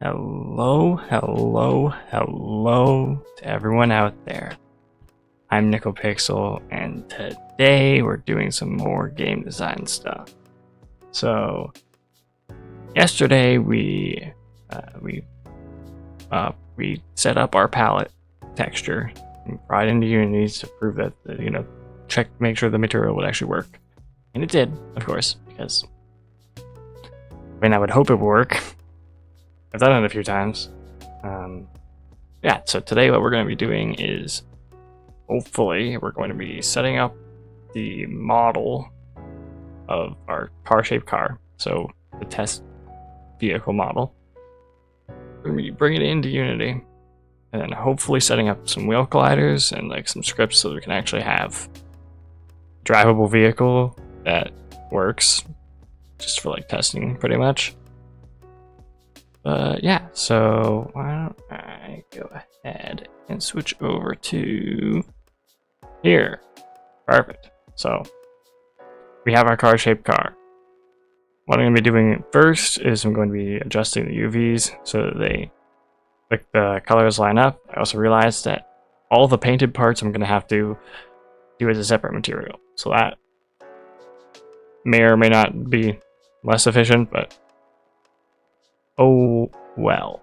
Hello, hello, hello to everyone out there. I'm NickelPixel, and today we're doing some more game design stuff. So, yesterday we set up our palette texture and brought it into Unity to prove that make sure the material would actually work, and it did, of course, because I would hope it would work. I've done it a few times. Yeah, so today what we're going to be doing is, hopefully, we're going to be setting up the model of our car-shaped car. So, the test vehicle model. We're going to be bringing it into Unity, and then hopefully setting up some wheel colliders and like some scripts so we can actually have a drivable vehicle that works, just for like testing pretty much. Yeah, so why don't I go ahead and switch over to here. Perfect. So we have our car-shaped car. What I'm going to be doing first is I'm going to be adjusting the UVs so that the colors line up. I also realized that all the painted parts I'm going to have to do as a separate material. So that may or may not be less efficient, but oh well.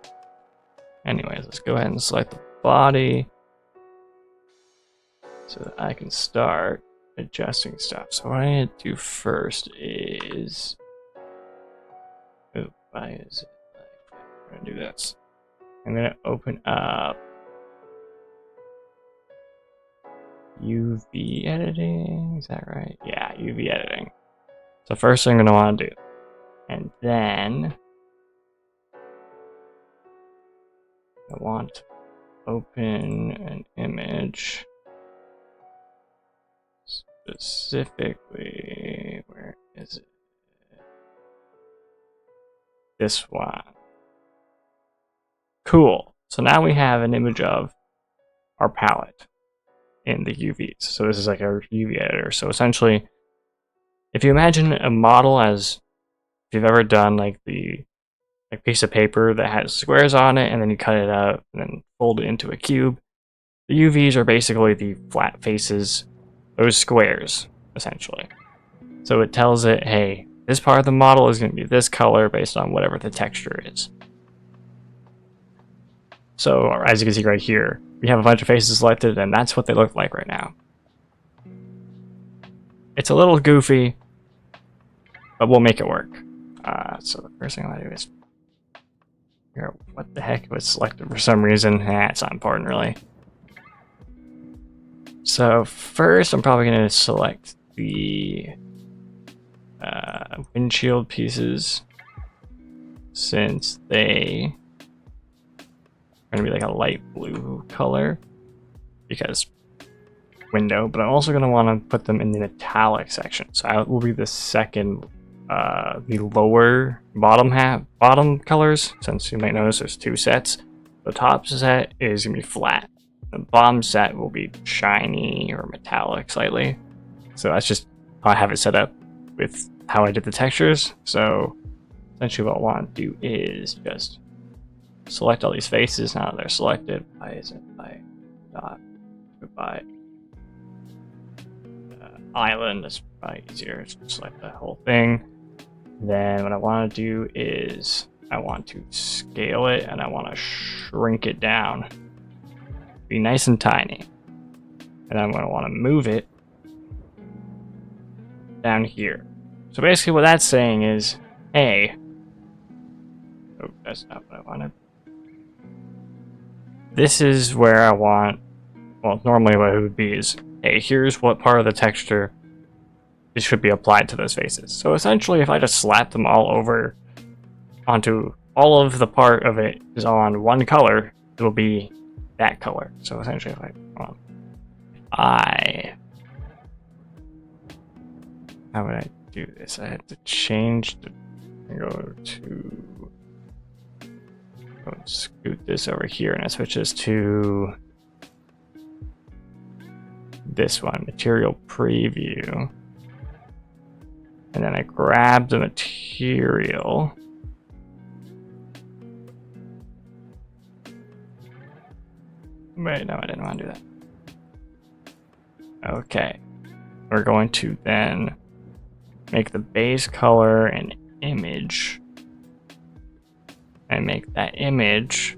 Anyways, let's go ahead and select the body so that I can start adjusting stuff. So what I need to do first is, why is it like I'm gonna do this? I'm gonna open up UV editing. Is that right? Yeah, UV editing. So first thing I'm gonna want to do, and then I want to open an image, specifically, where is it? This one. Cool. So now we have an image of our palette in the UVs. So this is like our UV editor. So essentially, if you imagine a model as, if you've ever done like the piece of paper that has squares on it, and then you cut it out and then fold it into a cube. The UVs are basically the flat faces, those squares, essentially. So it tells it, hey, this part of the model is going to be this color based on whatever the texture is. So as you can see right here, we have a bunch of faces selected, and that's what they look like right now. It's a little goofy, but we'll make it work. So the first thing I want to do is figure out what the heck was selected for some reason. It's not important, really. So first, I'm probably going to select the windshield pieces, since they are going to be like a light blue color, because window. But I'm also going to want to put them in the metallic section. So I will be the second, the lower bottom colors, since you might notice there's two sets. The top set is going to be flat. The bottom set will be shiny or metallic slightly. So that's just how I have it set up with how I did the textures. So essentially what I want to do is just select all these faces. Now that they're selected, why is it by dot by island? That's probably easier. Just select the whole thing. Then what I want to do is I want to scale it, and I want to shrink it down. Be nice and tiny. And I'm going to want to move it down here. So basically what that's saying is, hey, oh, that's not what I wanted. This is where I want, well, normally what it would be is, hey, here's what part of the texture it should be applied to those faces. So essentially, if I just slap them all over onto all of the part of it is on one color, it will be that color. So essentially, if how would I do this? I have to change the, scoot this over here, and I switch this to this one, material preview. And then I grab the material Wait, no, I didn't want to do that. Okay. We're going to then make the base color an image. And make that image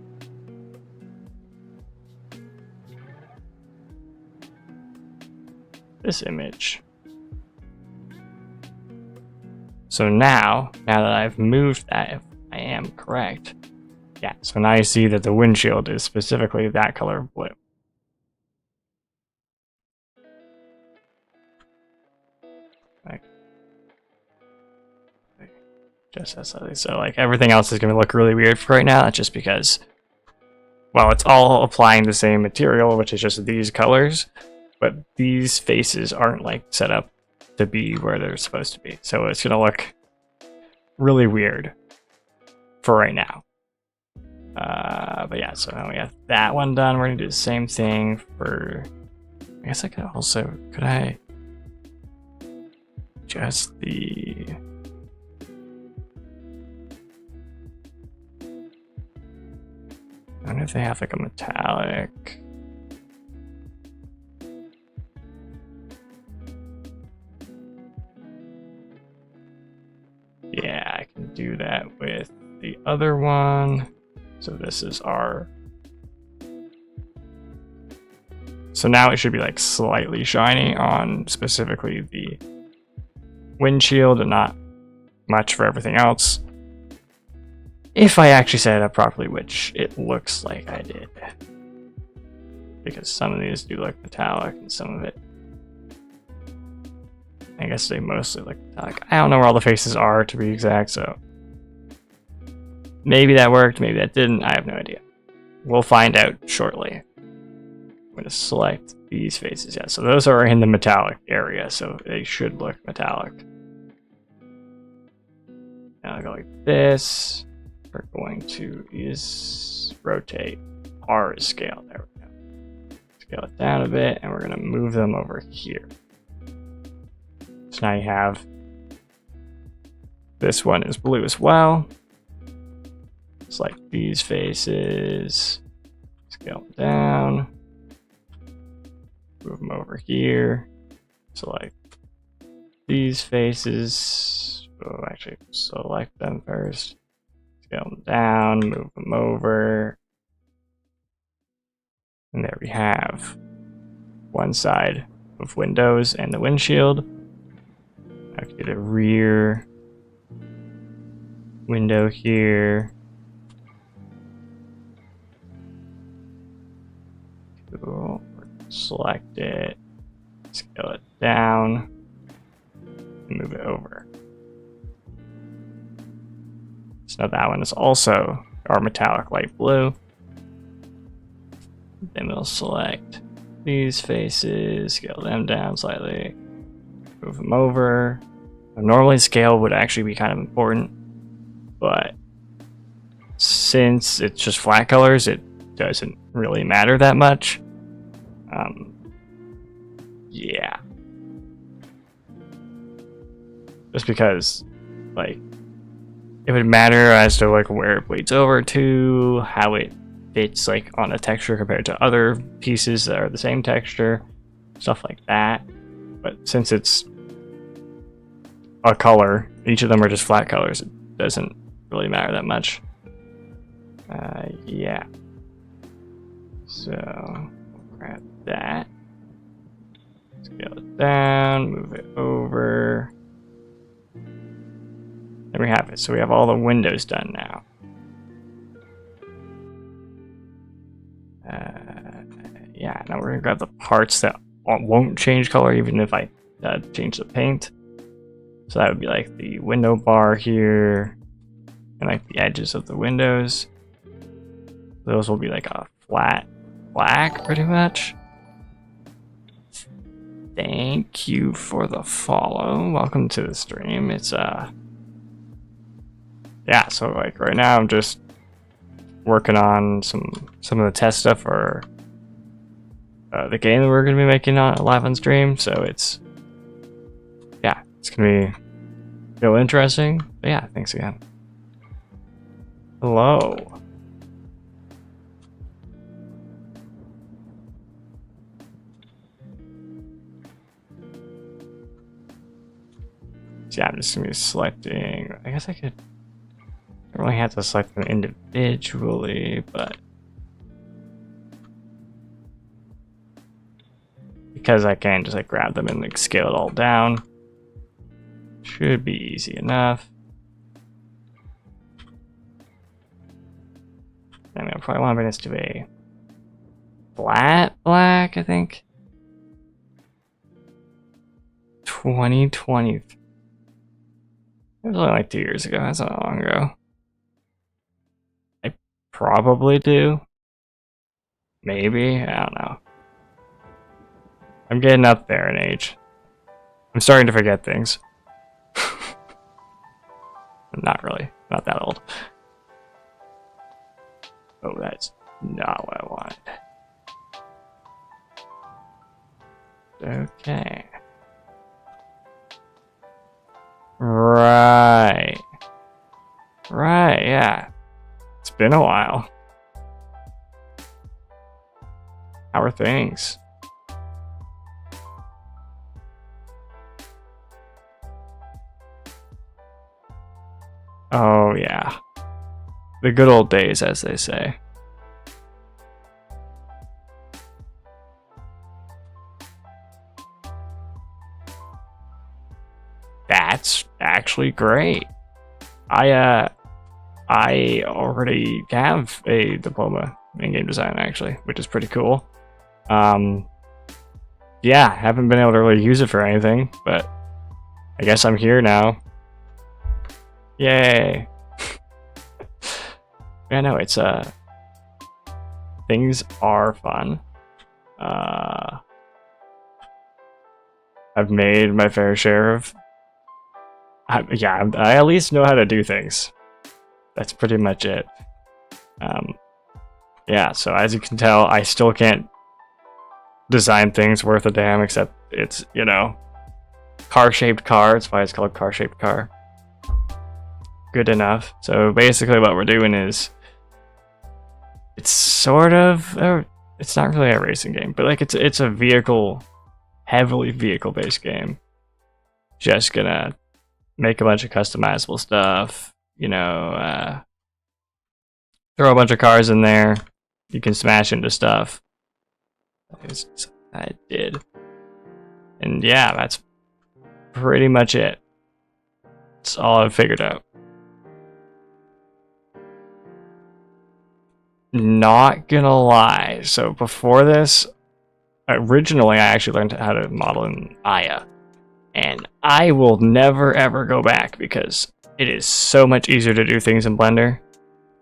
this image. So now that I've moved that, if I am correct, yeah, so now you see that the windshield is specifically that color of blue. Like, just as so, like everything else is going to look really weird for right now. That's just because, well, it's all applying the same material, which is just these colors, but these faces aren't like set up to be where they're supposed to be. So it's going to look really weird for right now. But yeah, so now we have that one done. We're going to do the same thing for, I guess I could also, could I adjust the, I wonder if they have like a metallic. Yeah, I can do that with the other one. So this is our, so now it should be like slightly shiny on specifically the windshield and not much for everything else. If I actually set it up properly, which it looks like I did. Because some of these do look metallic and some of it, I guess they mostly look metallic. I don't know where all the faces are to be exact, so maybe that worked, maybe that didn't, I have no idea. We'll find out shortly. I'm going to select these faces, yeah, so those are in the metallic area, so they should look metallic. Now I'll go like this. We're going to use rotate. R is scale, there we go. Scale it down a bit, and we're going to move them over here. So now you have, this one is blue as well. Select these faces, scale them down, move them over here, select these faces, oh, actually select them first, scale them down, move them over, and there we have one side of windows and the windshield. I can get a rear window here. Cool. Select it, scale it down, and move it over. So now that one is also our metallic light blue. Then we'll select these faces, scale them down slightly, move them over. Normally scale would actually be kind of important, but since it's just flat colors, it doesn't really matter that much. Yeah. Just because, like, it would matter as to like where it bleeds over to, how it fits like on a texture compared to other pieces that are the same texture, stuff like that. But since it's a color, each of them are just flat colors, it doesn't really matter that much. Yeah. So, we'll grab that. Scale it down, move it over. There we have it. So we have all the windows done now. Yeah, now we're gonna grab the parts that won't change color even if I change the paint. So that would be like the window bar here and like the edges of the windows. Those will be like a flat black pretty much. Thank you for the follow. Welcome to the stream. It's yeah, so like right now I'm just working on some of the test stuff for the game that we're gonna be making live on stream. So it's, yeah, it's gonna be real interesting. But yeah, thanks again. Hello. So yeah, I'm just gonna be selecting. I guess I could. I don't really have to select them individually, but because I can just like grab them and like scale it all down, should be easy enough. I mean, I probably want to bring this to a flat black, I think. 2020. It was only like 2 years ago. That's not long ago. I probably do. Maybe. I don't know. I'm getting up there in age. I'm starting to forget things. Not really. Not that old. Oh, that's not what I wanted. Okay. Right. Right, yeah. It's been a while. How are things? Oh, yeah. The good old days, as they say. That's actually great. I already have a diploma in game design, actually, which is pretty cool. Yeah, haven't been able to really use it for anything, but I guess I'm here now. Yay! Yeah, no, it's things are fun. I've made my fair share of. Yeah, I at least know how to do things. That's pretty much it. Yeah, so as you can tell, I still can't design things worth a damn, except it's, you know, car-shaped car. That's why it's called car-shaped car. Good enough. So basically what we're doing is, it's sort of, it's not really a racing game, but like it's a vehicle, heavily vehicle-based game. Just gonna make a bunch of customizable stuff, you know, throw a bunch of cars in there. You can smash into stuff. I did. And yeah, that's pretty much it. That's all I've figured out. Not gonna lie. So before this, originally I actually learned how to model in Aya. And I will never ever go back because it is so much easier to do things in Blender.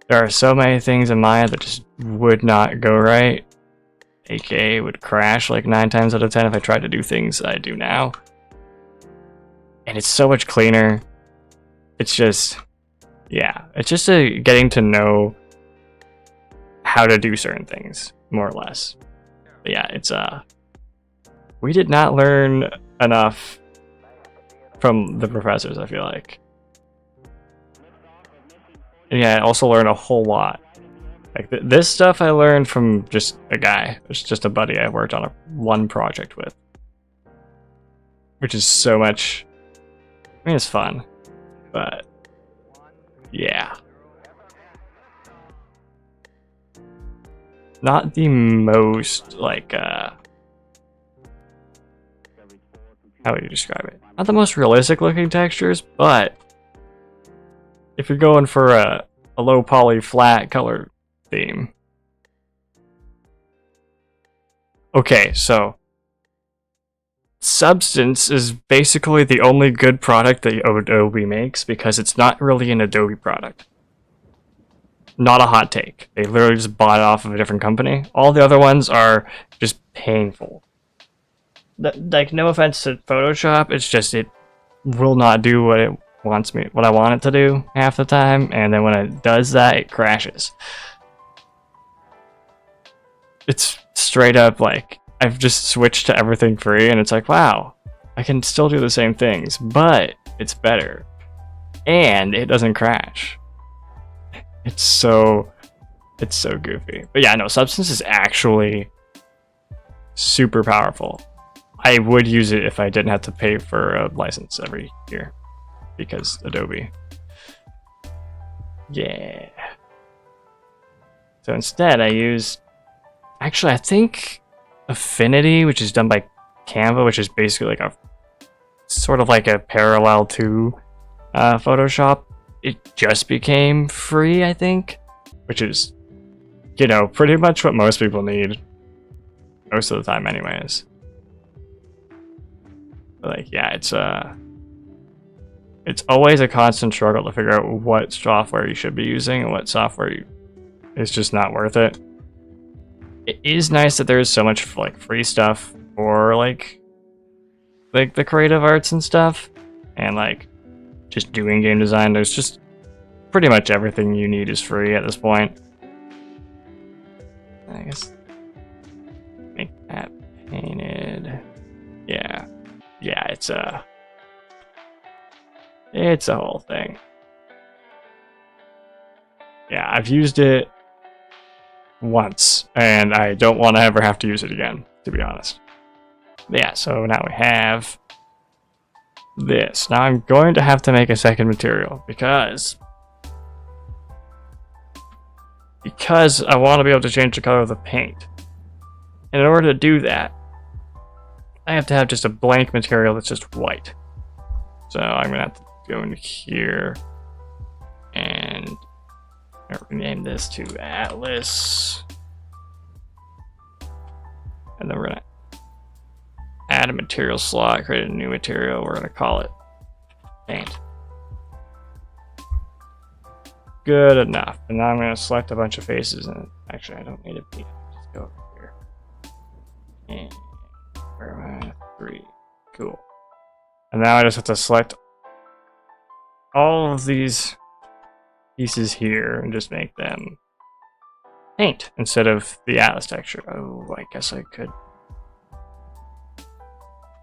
There are so many things in Maya that just would not go right. AKA would crash like 9 times out of 10 if I tried to do things I do now. And it's so much cleaner. It's just, yeah, it's just getting to know how to do certain things, more or less. But yeah, it's we did not learn enough from the professors, I feel like. And yeah, I also learned a whole lot. Like this stuff I learned from just a guy. It's just a buddy I worked on one project with. Which is so much, I mean, it's fun, but yeah. Not the most, like, how would you describe it? Not the most realistic looking textures, but if you're going for a low poly flat color theme. Okay, so Substance is basically the only good product that Adobe makes because it's not really an Adobe product. Not a hot take. They literally just bought it off of a different company. All the other ones are just painful. Like, no offense to Photoshop, it's just it will not do what it wants me, what I want it to do half the time, and then when it does that, it crashes. It's straight up like I've just switched to everything free, and it's like, wow, I can still do the same things, but it's better, and it doesn't crash. It's so goofy. But yeah, no, Substance is actually super powerful. I would use it if I didn't have to pay for a license every year. because Adobe. Yeah. So instead I use, actually I think Affinity, which is done by Canva, which is basically like a sort of like a parallel to Photoshop. It just became free, I think, which is, you know, pretty much what most people need most of the time anyways. But like, yeah, it's always a constant struggle to figure out what software you should be using and what software is just not worth it. It is nice that there's so much like free stuff for like the creative arts and stuff, and like just doing game design. There's just pretty much everything you need is free at this point. I guess make that painted. Yeah, it's a whole thing. Yeah, I've used it once, and I don't want to ever have to use it again, to be honest. But yeah, so now we have this. Now I'm going to have to make a second material because I want to be able to change the color of the paint. And in order to do that, I have to have just a blank material that's just white. So I'm going to have to go into here and rename this to Atlas. And then we're going to add a material slot, create a new material. We're going to call it paint. Good enough. And now I'm going to select a bunch of faces. And actually, I don't need a paint. Just go over here. And where am I? 3. Cool. And now I just have to select all of these pieces here and just make them paint instead of the Atlas texture. Oh, I guess I could.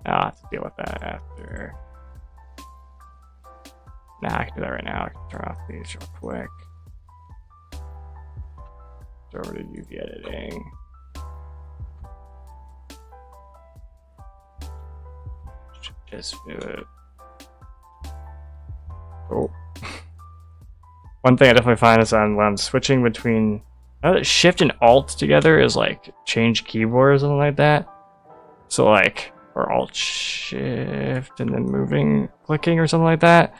I'll have to deal with that after. Nah, I can do that right now. I can turn off these real quick. Go over to UV editing. Just do it. Oh. One thing I definitely find is when I'm switching between Shift and Alt together is like change keyboard or something like that. So like, or Alt Shift and then clicking or something like that.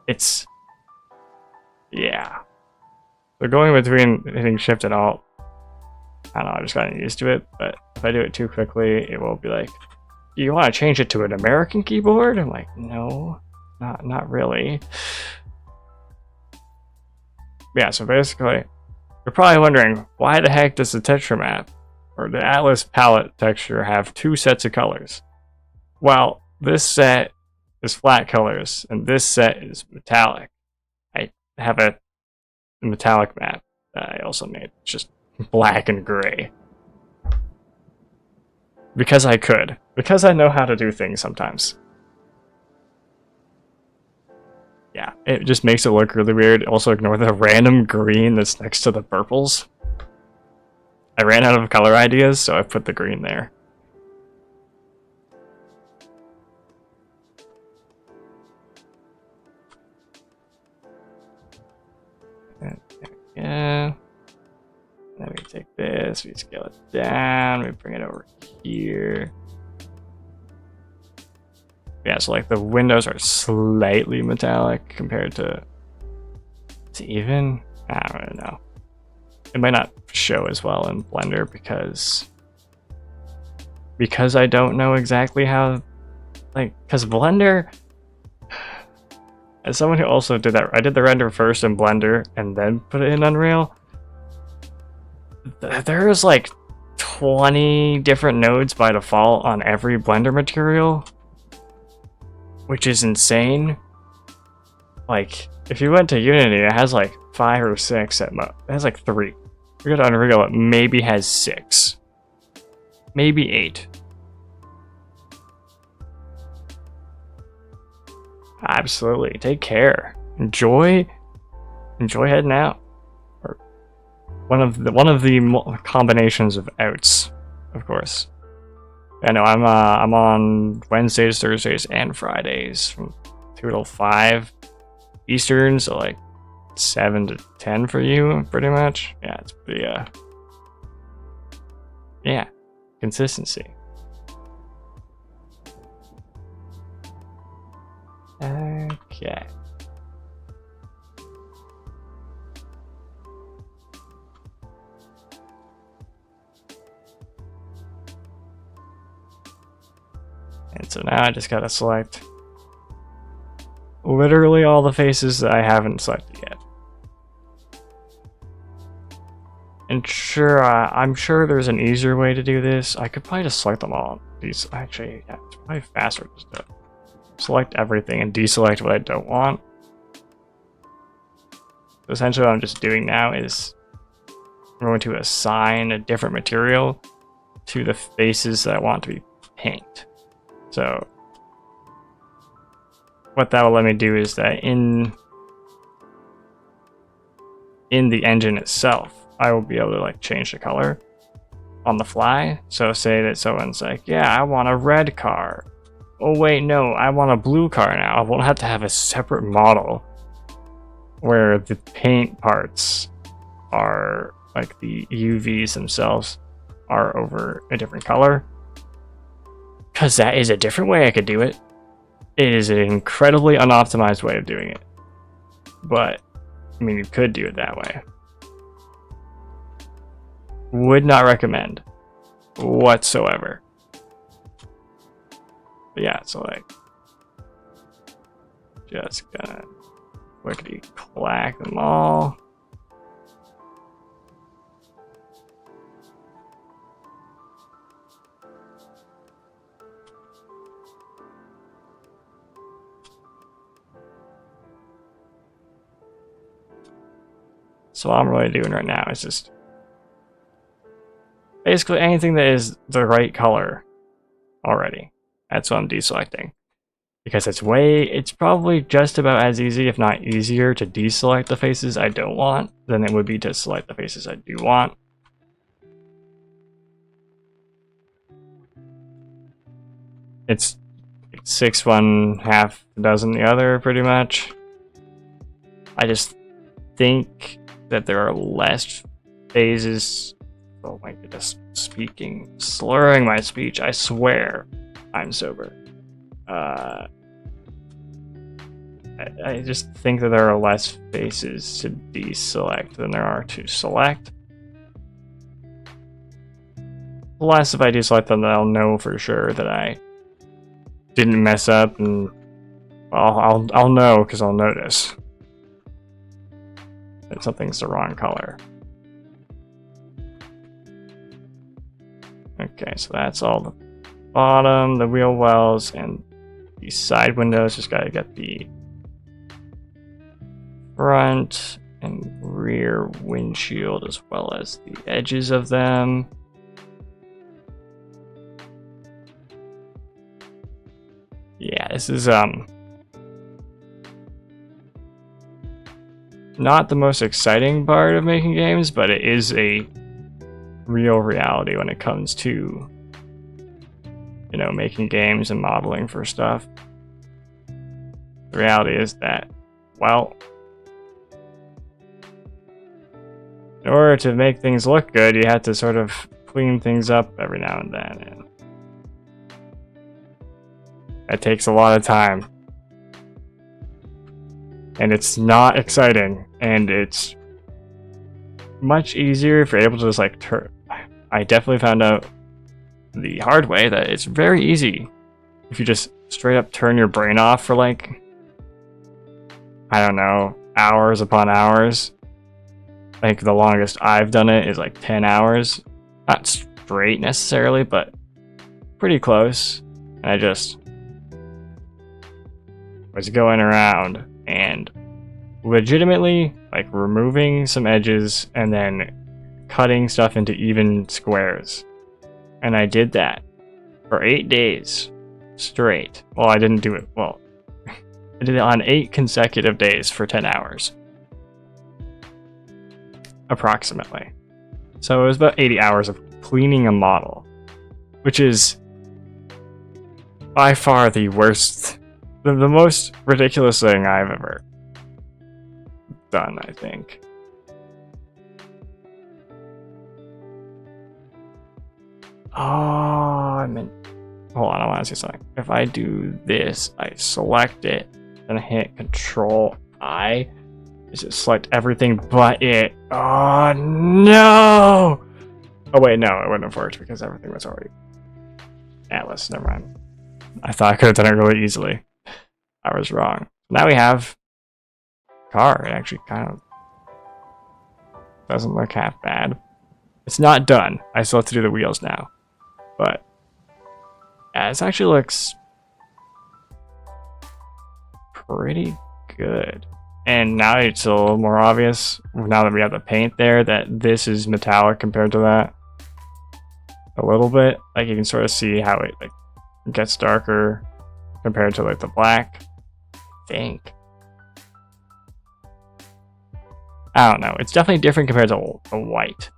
It's, yeah. So going between hitting Shift and Alt, I don't know, I just gotten used to it, but if I do it too quickly, it will be like, do you want to change it to an American keyboard? I'm like, no, not really. Yeah, so basically, you're probably wondering, why the heck does the texture map, or the Atlas palette texture, have 2 sets of colors? Well, this set is flat colors, and this set is metallic. I have a metallic map that I also made, just black and gray. Because I could. Because I know how to do things sometimes. Yeah, it just makes it look really weird. Also ignore the random green that's next to the purples. I ran out of color ideas, so I put the green there. Yeah. Then we take this, we scale it down, we bring it over here. Yeah, so like the windows are slightly metallic compared to even, I don't really know. It might not show as well in Blender because I don't know exactly how, like, because Blender, as someone who also did that, I did the render first in Blender and then put it in Unreal. There's like 20 different nodes by default on every Blender material, which is insane. Like, if you went to Unity, it has like 5 or 6 at most. It has like 3. If you go to Unreal, it maybe has 6. Maybe 8. Absolutely. Take care. Enjoy heading out. Or one of the combinations of outs, of course. I know I'm on Wednesdays, Thursdays, and Fridays from 2 till 5. Eastern, so like 7 to 10 for you, pretty much. Yeah, it's pretty, yeah, consistency. Okay. And so now I just gotta select literally all the faces that I haven't selected yet. And sure, I'm sure there's an easier way to do this. I could probably just select them all. These actually, yeah, it's probably faster just to select everything and deselect what I don't want. So essentially what I'm just doing now is I'm going to assign a different material to the faces that I want to be paint. So what that will let me do is that in the engine itself, I will be able to like change the color on the fly. So say that someone's like, yeah, I want a red car. Oh wait, no, I want a blue car now. I won't have to have a separate model where the paint parts are like the UVs themselves are over a different color. Because that is a different way I could do it. It is an incredibly unoptimized way of doing it. But, I mean, you could do it that way. Would not recommend whatsoever. But yeah, so like, just gonna quickly clack them all. So all I'm really doing right now is just basically anything that is the right color already. That's what I'm deselecting. Because it's probably just about as easy, if not easier, to deselect the faces I don't want than it would be to select the faces I do want. It's 6 one, half a dozen the other, pretty much. I just think that there are less phases. Oh my goodness, slurring my speech. I swear I'm sober. I just think that there are less faces to deselect than there are to select. Plus, if I deselect them, then I'll know for sure that I didn't mess up, and I'll know because I'll notice that something's the wrong color. Okay, so that's all the bottom, the wheel wells, and the side windows. Just gotta get the front and rear windshield as well as the edges of them. Yeah, this is not the most exciting part of making games, but it is a real reality when it comes to, you know, making games and modeling for stuff. The reality is that, well, in order to make things look good, you have to sort of clean things up every now and then, and that takes a lot of time. And it's not exciting, and it's much easier if you're able to just like turn. I definitely found out the hard way that it's very easy if you just straight up turn your brain off for like, I don't know, hours upon hours. Like the longest I've done it is like 10 hours. Not straight necessarily, but pretty close. And I just was going around and legitimately like removing some edges and then cutting stuff into even squares. And I did that for 8 days straight. Well, I didn't do it. Well, I did it on 8 consecutive days for 10 hours. Approximately. So it was about 80 hours of cleaning a model, which is by far the worst, the most ridiculous thing I've ever done, I think. Oh, I meant... Hold on, I want to see something. If I do this, I select it, and hit Control-I. Does it select everything but it? Oh, no! Oh, wait, no, it wouldn't have worked because everything was already... Atlas, never mind. I thought I could have done it really easily. I was wrong. Now we have... car. It actually kind of... doesn't look half bad. It's not done. I still have to do the wheels now. But... yeah, this actually looks... pretty good. And now it's a little more obvious, now that we have the paint there, that this is metallic compared to that. A little bit. Like, you can sort of see how it like gets darker compared to like the black. I think. I don't know. It's definitely different compared to the white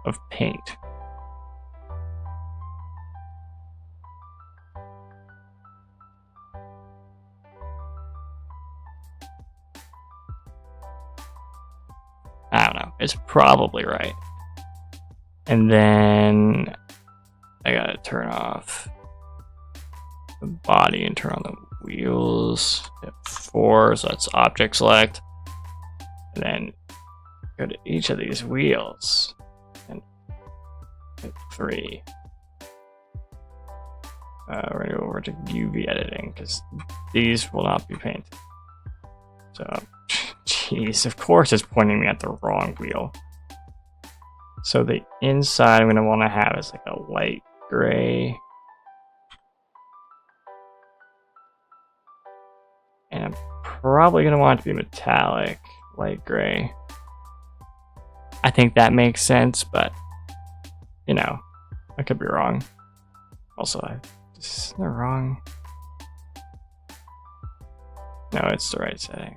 of paint. I don't know. It's probably right. And then I gotta turn off the body and turn on the wheels. Hit 4, so that's object select. And then go to each of these wheels and hit 3. We're gonna go over to UV editing because these will not be painted. So, jeez, of course it's pointing me at the wrong wheel. So the inside I'm going to want to have is like a light gray. And I'm probably going to want it to be metallic, light gray. I think that makes sense, but, you know, I could be wrong. Also, this is the wrong... No, it's the right setting.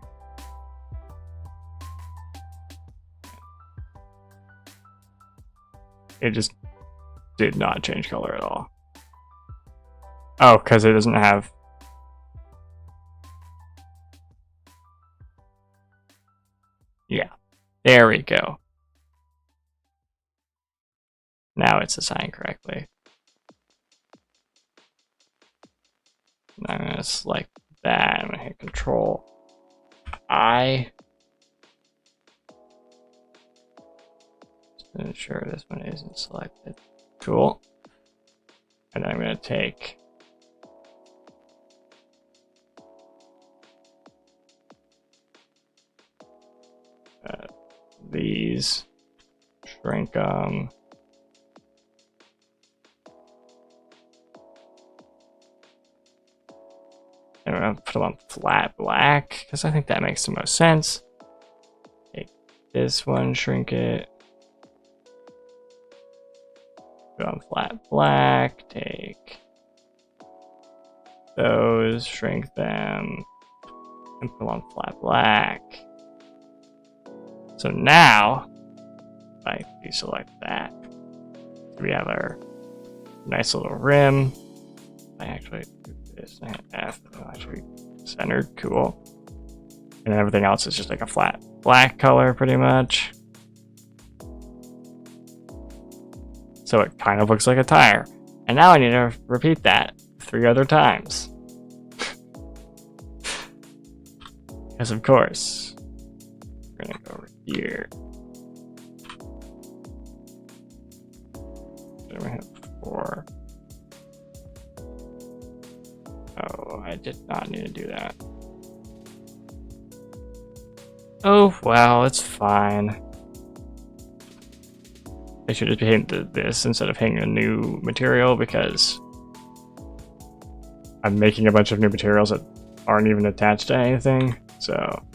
It just did not change color at all. Oh, because it doesn't have... Yeah, there we go. Now it's assigned correctly. I'm going to select that. I'm going to hit Control-I. Ensure this one isn't selected. Cool. And then I'm going to take these, shrink them, and I'm going to put them on flat black because I think that makes the most sense. Take this one, shrink it. Go on flat black, take those, shrink them, and put them on flat black. So now, if I deselect that, we have our nice little rim. I actually do this, I hit F, it'll actually be centered, cool. And then everything else is just like a flat black color pretty much. So it kind of looks like a tire. And now I need to repeat that 3 other times. Because of course, we're gonna go over here. Then we hit 4. Oh, I did not need to do that. Oh, well, it's fine. I should have painted this instead of hanging a new material because I'm making a bunch of new materials that aren't even attached to anything, so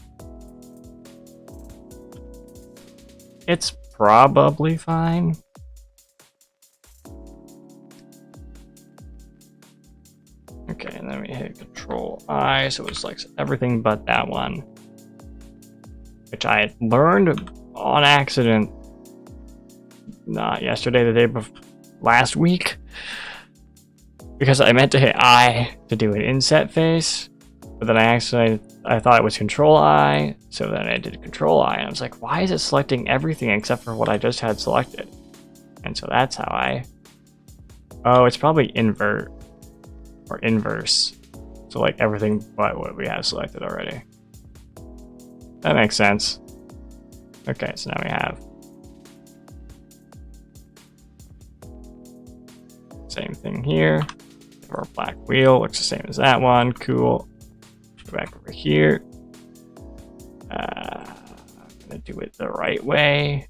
it's probably fine. Okay, and then we hit Control-I, so it selects everything but that one, which I had learned on accident. Not yesterday, the day before, last week, because I meant to hit I to do an inset face, But then I thought it was Control I, so then I did Control I, and I was like, why is it selecting everything except for what I just had selected? And so that's how I... Oh, it's probably invert or inverse. So like everything but what we have selected already. That makes sense. Okay, so now we have same thing here. Our black wheel looks the same as that one. Cool. Go back over here. I'm gonna do it the right way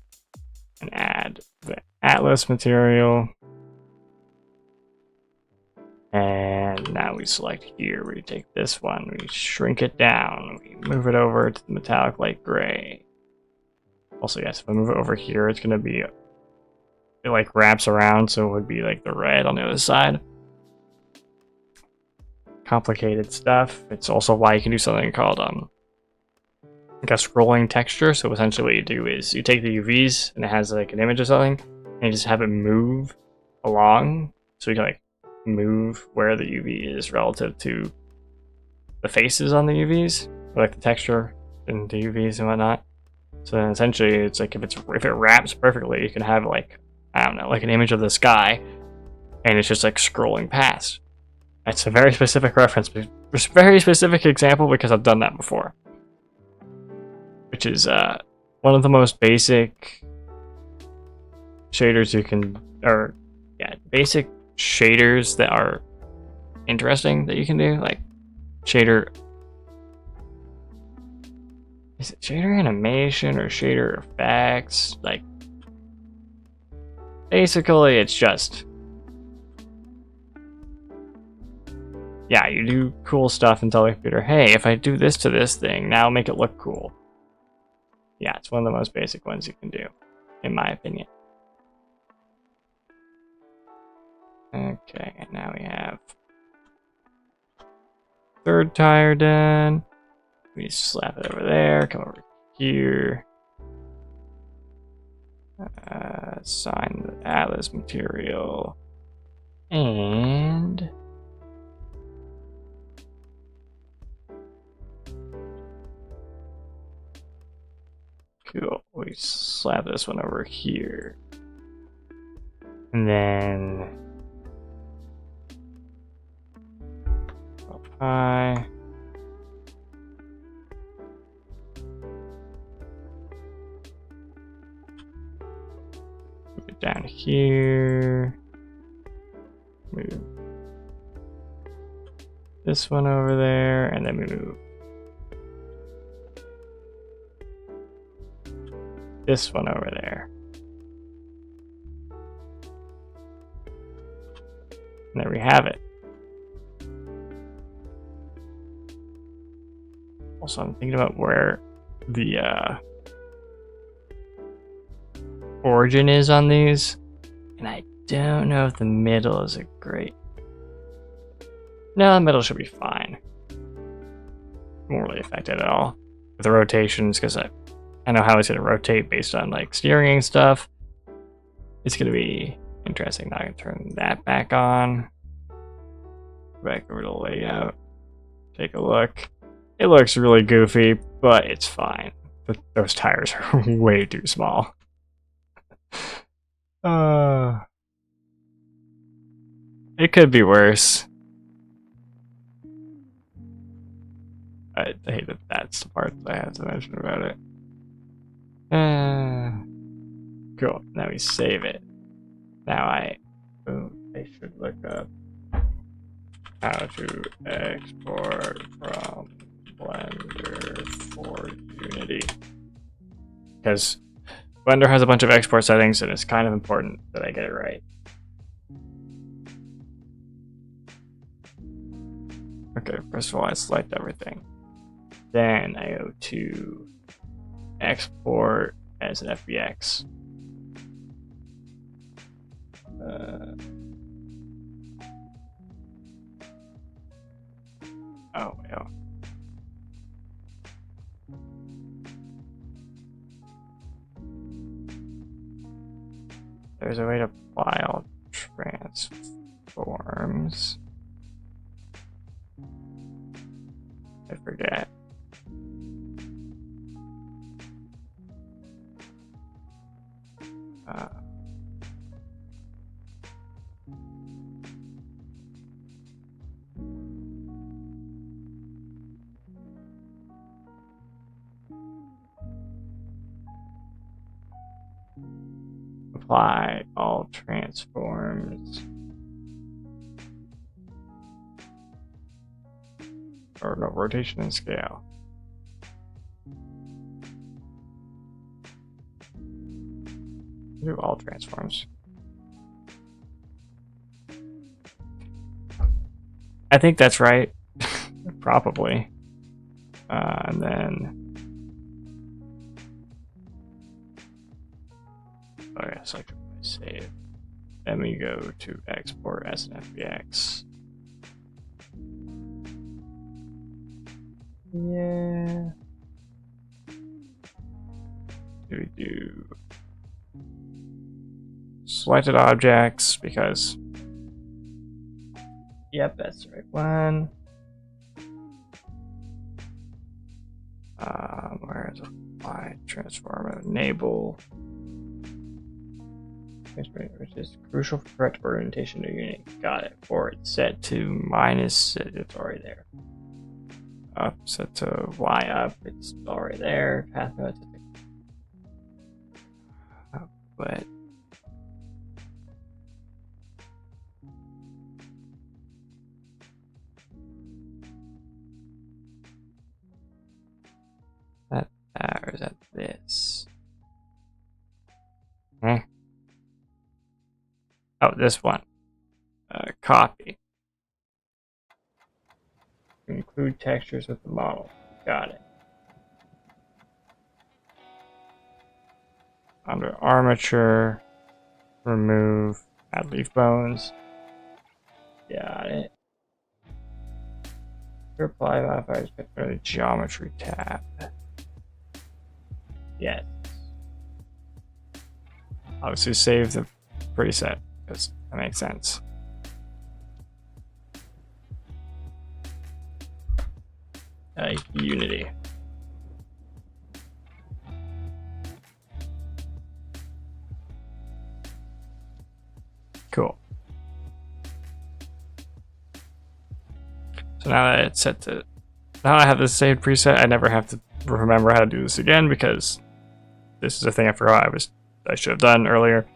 and add the Atlas material. And now we select here. We take this one, we shrink it down, we move it over to the metallic light gray. Also, yes, if I move it over here, it's gonna be, it like wraps around, so it would be like the red on the other side. Complicated stuff. It's also why you can do something called like a scrolling texture. So essentially what you do is you take the UVs and it has like an image or something, and you just have it move along. So you can like move where the UV is relative to the faces on the UVs, or like the texture and the UVs and whatnot. So then essentially it's like if it wraps perfectly, you can have like, I don't know, like an image of the sky, and it's just like scrolling past. That's a very specific reference, very specific example because I've done that before. Which is one of the most basic shaders you can, or yeah, basic shaders that are interesting that you can do. Like shader, is it shader animation or shader effects? Like basically it's just, yeah, you do cool stuff and tell the computer, hey, if I do this to this thing, now make it look cool. Yeah, it's one of the most basic ones you can do, in my opinion. Okay, and now we have third tire done. We slap it over there, come over here. Assign the Atlas material. And cool. We slap this one over here. And then hi. Move it down here. Move this one over there, and then we move this one over there. And there we have it. Also, I'm thinking about where the origin is on these, and I don't know if the middle is a great... No, the middle should be fine. Won't really affect it at all with the rotations, because I know how it's going to rotate based on like steering and stuff. It's going to be interesting. Now I can turn that back on. Back over to layout. Take a look. It looks really goofy, but it's fine. But those tires are way too small. It could be worse. I hate that that's the part that I have to mention about it. Cool. Now we save it. Now I should look up how to export from Blender for Unity. Because Blender has a bunch of export settings and it's kind of important that I get it right. Okay, first of all, I select everything. Then I go to export as an FBX. Oh, yeah. There's a way to file transforms. I forget. Apply all transforms. Or no, rotation and scale. Do all transforms. I think that's right. Probably. And then. Oh yeah, select my save. Then we go to export as an FBX. Yeah. We do selected objects because. Yep, that's the right one. Where is apply transform enable? Which is crucial for correct orientation to Unity. Got it. Forward set to minus. It's already there. Up set to Y up. It's already there. Path note. But that or is that this? Oh, this one. Copy. Include textures with the model. Got it. Under armature, remove, add leaf bones. Got it. Apply modifiers for the geometry tab. Yes. Obviously save the preset because that makes sense. Unity. Cool. So now that it's set to, now I have this saved preset, I never have to remember how to do this again because this is a thing I forgot I should have done earlier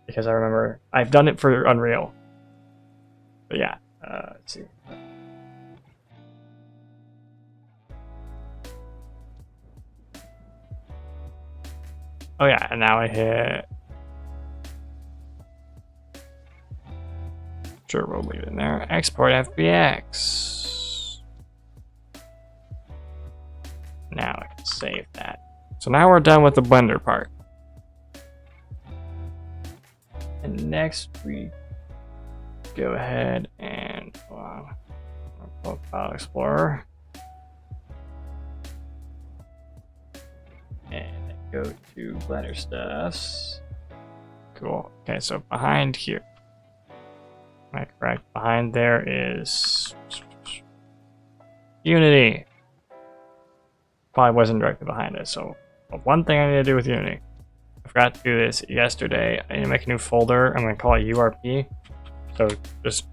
because I remember I've done it for Unreal. But yeah, let's see. Oh yeah, and now I hit. Sure, we'll leave it in there. Export FBX. Now I can save that. So now we're done with the Blender part. And next we go ahead and File Explorer. And go to Blender Stuffs. Cool. Okay, so behind here. Am I correct? Behind there is Unity. Probably wasn't directly behind it. So one thing I need to do with Unity. I forgot to do this yesterday. I need to make a new folder. I'm going to call it URP. So just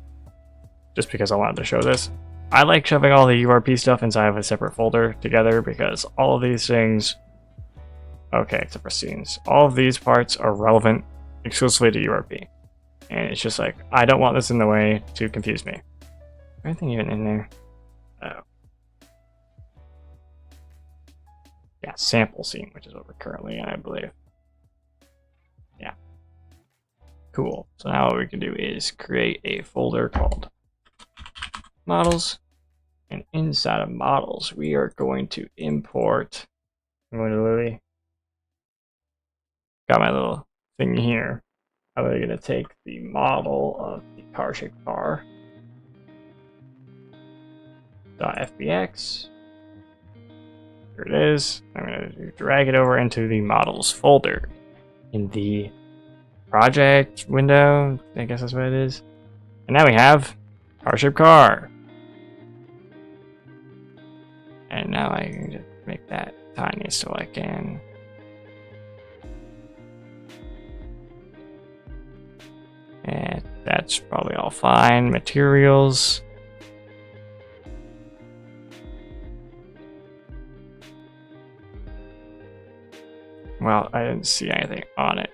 because I wanted to show this. I like shoving all the URP stuff inside of a separate folder together because all of these things, okay, except for scenes, all of these parts are relevant exclusively to URP. And it's just like, I don't want this in the way to confuse me. Is there anything even in there? Oh. Yeah, sample scene, which is what we're currently in, I believe. Yeah. Cool. So now what we can do is create a folder called models. And inside of models, we are going to import. I'm going to literally got my little thing here. I'm going to take the model of the car-shaped car. .fbx. Here it is. I'm going to drag it over into the models folder in the project window. I guess that's what it is. And now we have car-shaped car. And now I can just make that tiny so I can. And that's probably all fine. Materials. Well, I didn't see anything on it,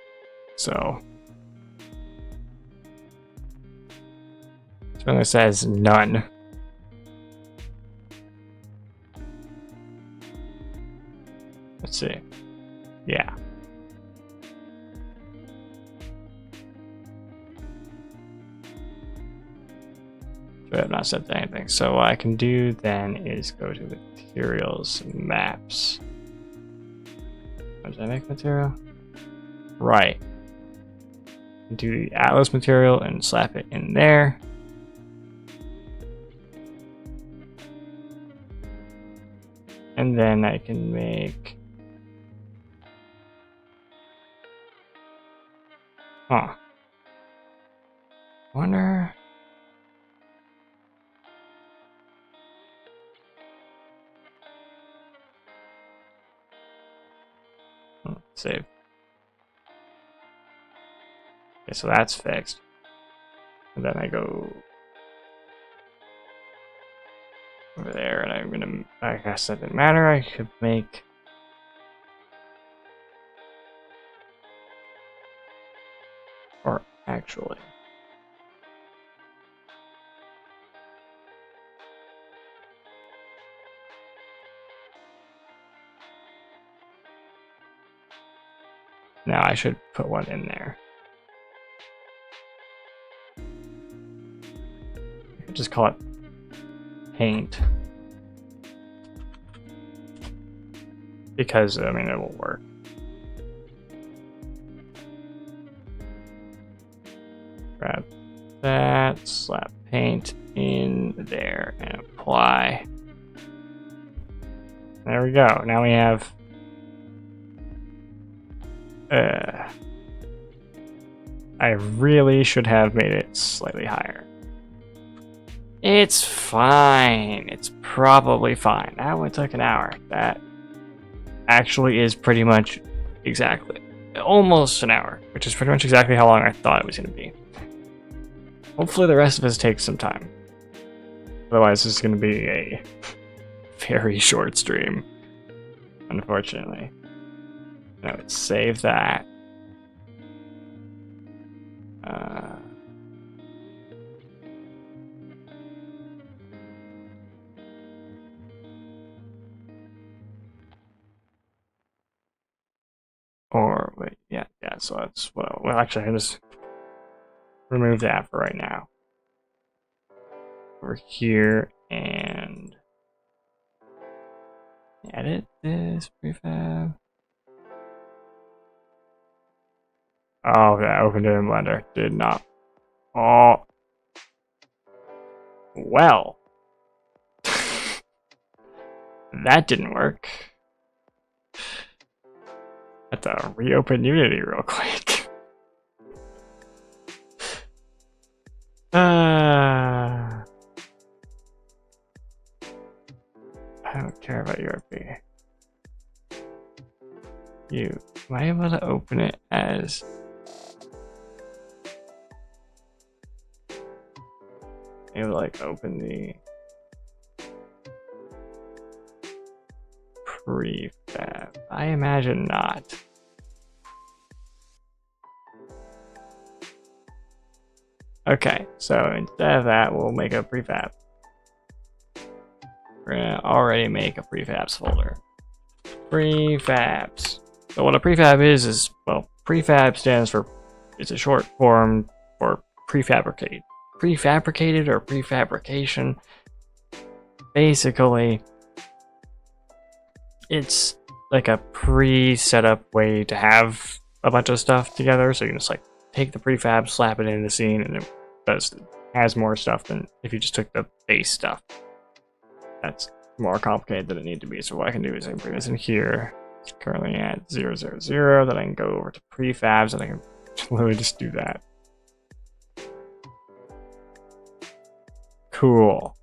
so. It only says none. Let's see. Yeah. So I have not set anything. So what I can do then is go to materials, maps. Did I make material? Right. Do the Atlas material and slap it in there. And then I can make. Huh. Wonder. Save. Okay, so that's fixed. And then I go over there, and I'm gonna. I guess that didn't matter. I could make. Or actually. Now I should put one in there. I could just call it paint. Because, I mean, it will work. Grab that, slap paint in there, and apply. There we go. Now we have I really should have made it slightly higher. It's fine. It's probably fine. That one took an hour. That actually is pretty much exactly almost an hour, which is pretty much exactly how long I thought it was going to be. Hopefully the rest of us takes some time. Otherwise, this is going to be a very short stream, unfortunately. Now let's save that. Or wait, yeah, so that's well actually I just remove that for right now. Over here and edit this prefab. Oh, yeah, opened it in Blender. Did not. Oh. Well. That didn't work. Have to reopen Unity real quick. I don't care about URP. Am I able to open it as able to like open the prefab? I imagine not. Okay, so instead of that, we'll make a prefab. We're gonna already make a prefabs folder. Prefabs. So what a prefab is well, prefab stands for, it's a short form for prefabricated. Prefabricated or prefabrication. Basically, it's like a pre-set up way to have a bunch of stuff together. So you can just like take the prefab, slap it in the scene, and it has more stuff than if you just took the base stuff. That's more complicated than it needs to be. So what I can do is I can bring this in here. It's currently at 000. Then I can go over to prefabs and I can literally just do that. Cool.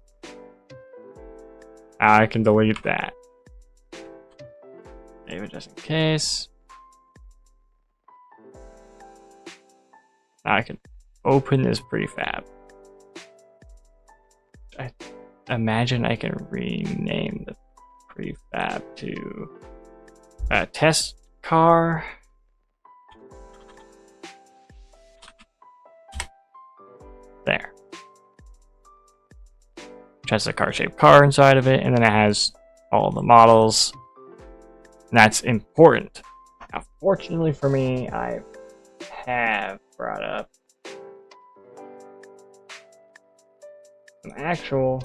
I can delete that. Save it just in case. Now I can open this prefab. I imagine I can rename the prefab to a test car. There. Which has a car-shaped car inside of it, and then it has all the models. And that's important. Now, fortunately for me, I have brought up some actual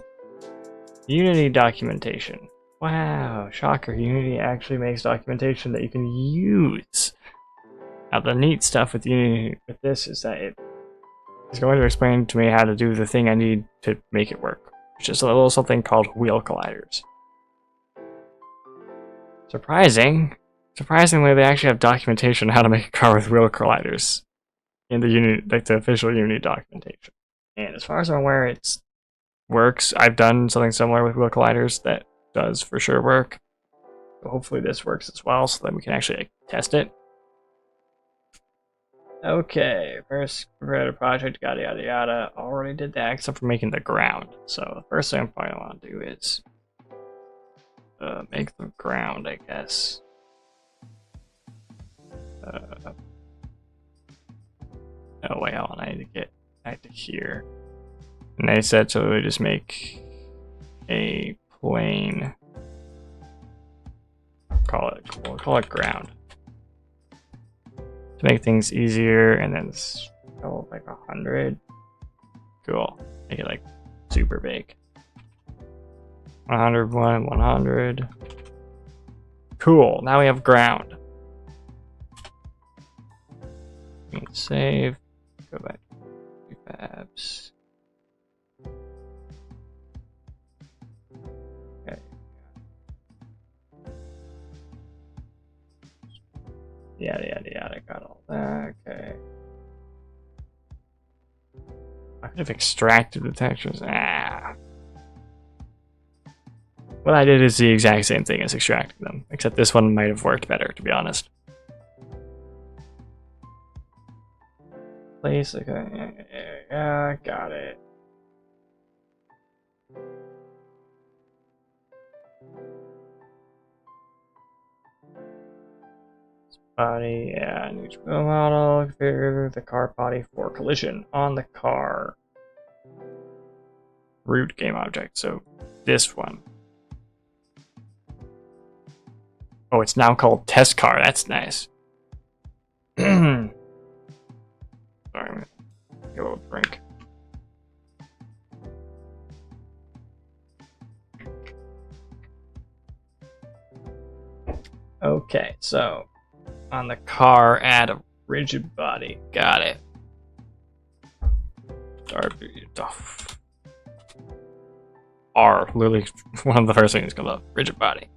Unity documentation. Wow, shocker, Unity actually makes documentation that you can use. Now, the neat stuff with Unity with this is that it's going to explain to me how to do the thing I need to make it work, which is a little something called wheel colliders. Surprisingly, they actually have documentation on how to make a car with wheel colliders in the Unity, like the official Unity documentation. And as far as I'm aware, it works. I've done something similar with wheel colliders that does for sure work. So hopefully this works as well, so that we can actually test it. Okay, first prepare a project, yada yada yada. Already did that, except for making the ground. So the first thing I probably want to do is make the ground, I guess. Oh wait, hold on, I need to get back to here. And they said so we just make a plane. We'll call it ground. To make things easier, and then go like 100. Cool. Make it like super big. 101, 100. Cool. Now we have ground. Save. Go back to prefabs. Okay. Yada yada yada. Got all that. Okay. I could have extracted the textures. What I did is the exact same thing as extracting them, except this one might have worked better, to be honest. Place, okay, yeah, got it. Body, yeah, new wheel model, configure the car body for collision on the car. Root game object, so this one. Oh, it's now called test car, that's nice. Sorry, I'm gonna get a little drink. Okay, so on the car, add a rigid body. Got it. R, literally one of the first things comes up. Rigid body.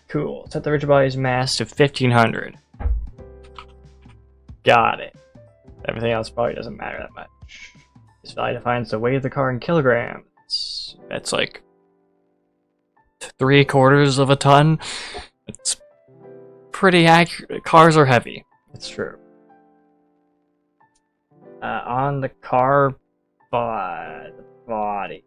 Cool. Set the rigid body's mass to 1500. Got it. Everything else probably doesn't matter that much. This value defines the weight of the car in kilograms. That's like 3/4 of a ton. It's pretty accurate. Cars are heavy. It's true. On the car body,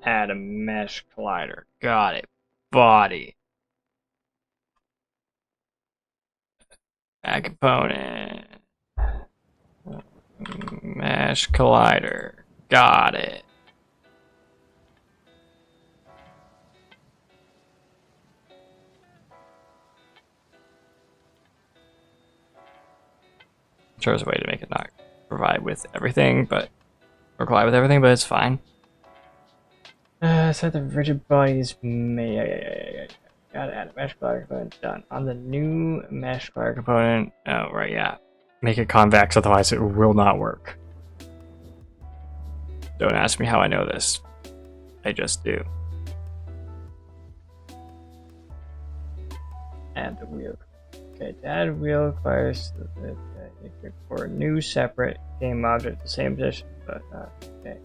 add a mesh collider. Got it. Body. Add component. Mesh collider. Got it. Sure, there's a way to make it not provide with everything, but or collide with everything, but it's fine. Set the rigid bodies. Gotta add a mesh collider component. Done. On the new mesh collider component. Oh right, yeah. Make it convex, otherwise it will not work. Don't ask me how I know this. I just do. Add the wheel. Okay, to add wheel colliders for a new separate game object, the same position, but okay.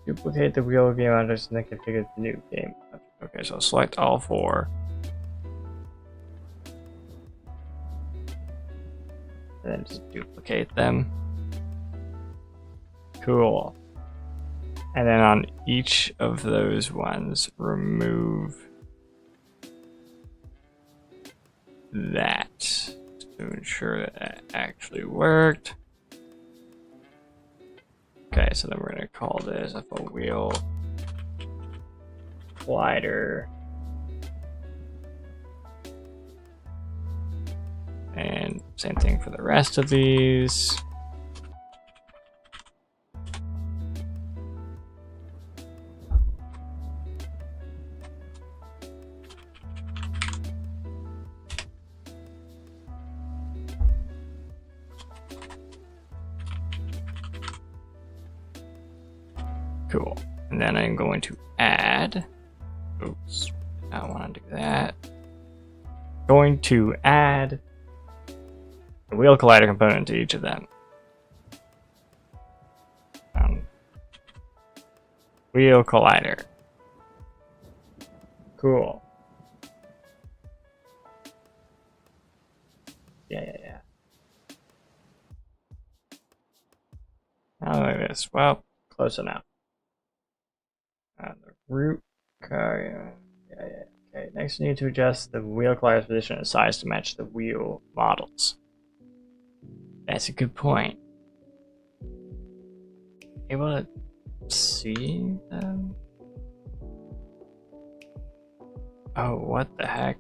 Duplicate the wheel game address and then configure the new game. Okay, so select all 4. And then just duplicate them. Cool. And then on each of those ones, remove that to ensure that that actually worked. Okay, so then we're going to call this a wheel collider. And same thing for the rest of these. Cool. And then I'm going to add, oops, I don't want to do that. Going to add the wheel collider component to each of them. Wheel collider. Cool. Yeah. How like this? Well, close enough. The root car. Yeah. Okay. Next, you need to adjust the wheel collider's position and size to match the wheel models. That's a good point. Able to see them? Oh, what the heck?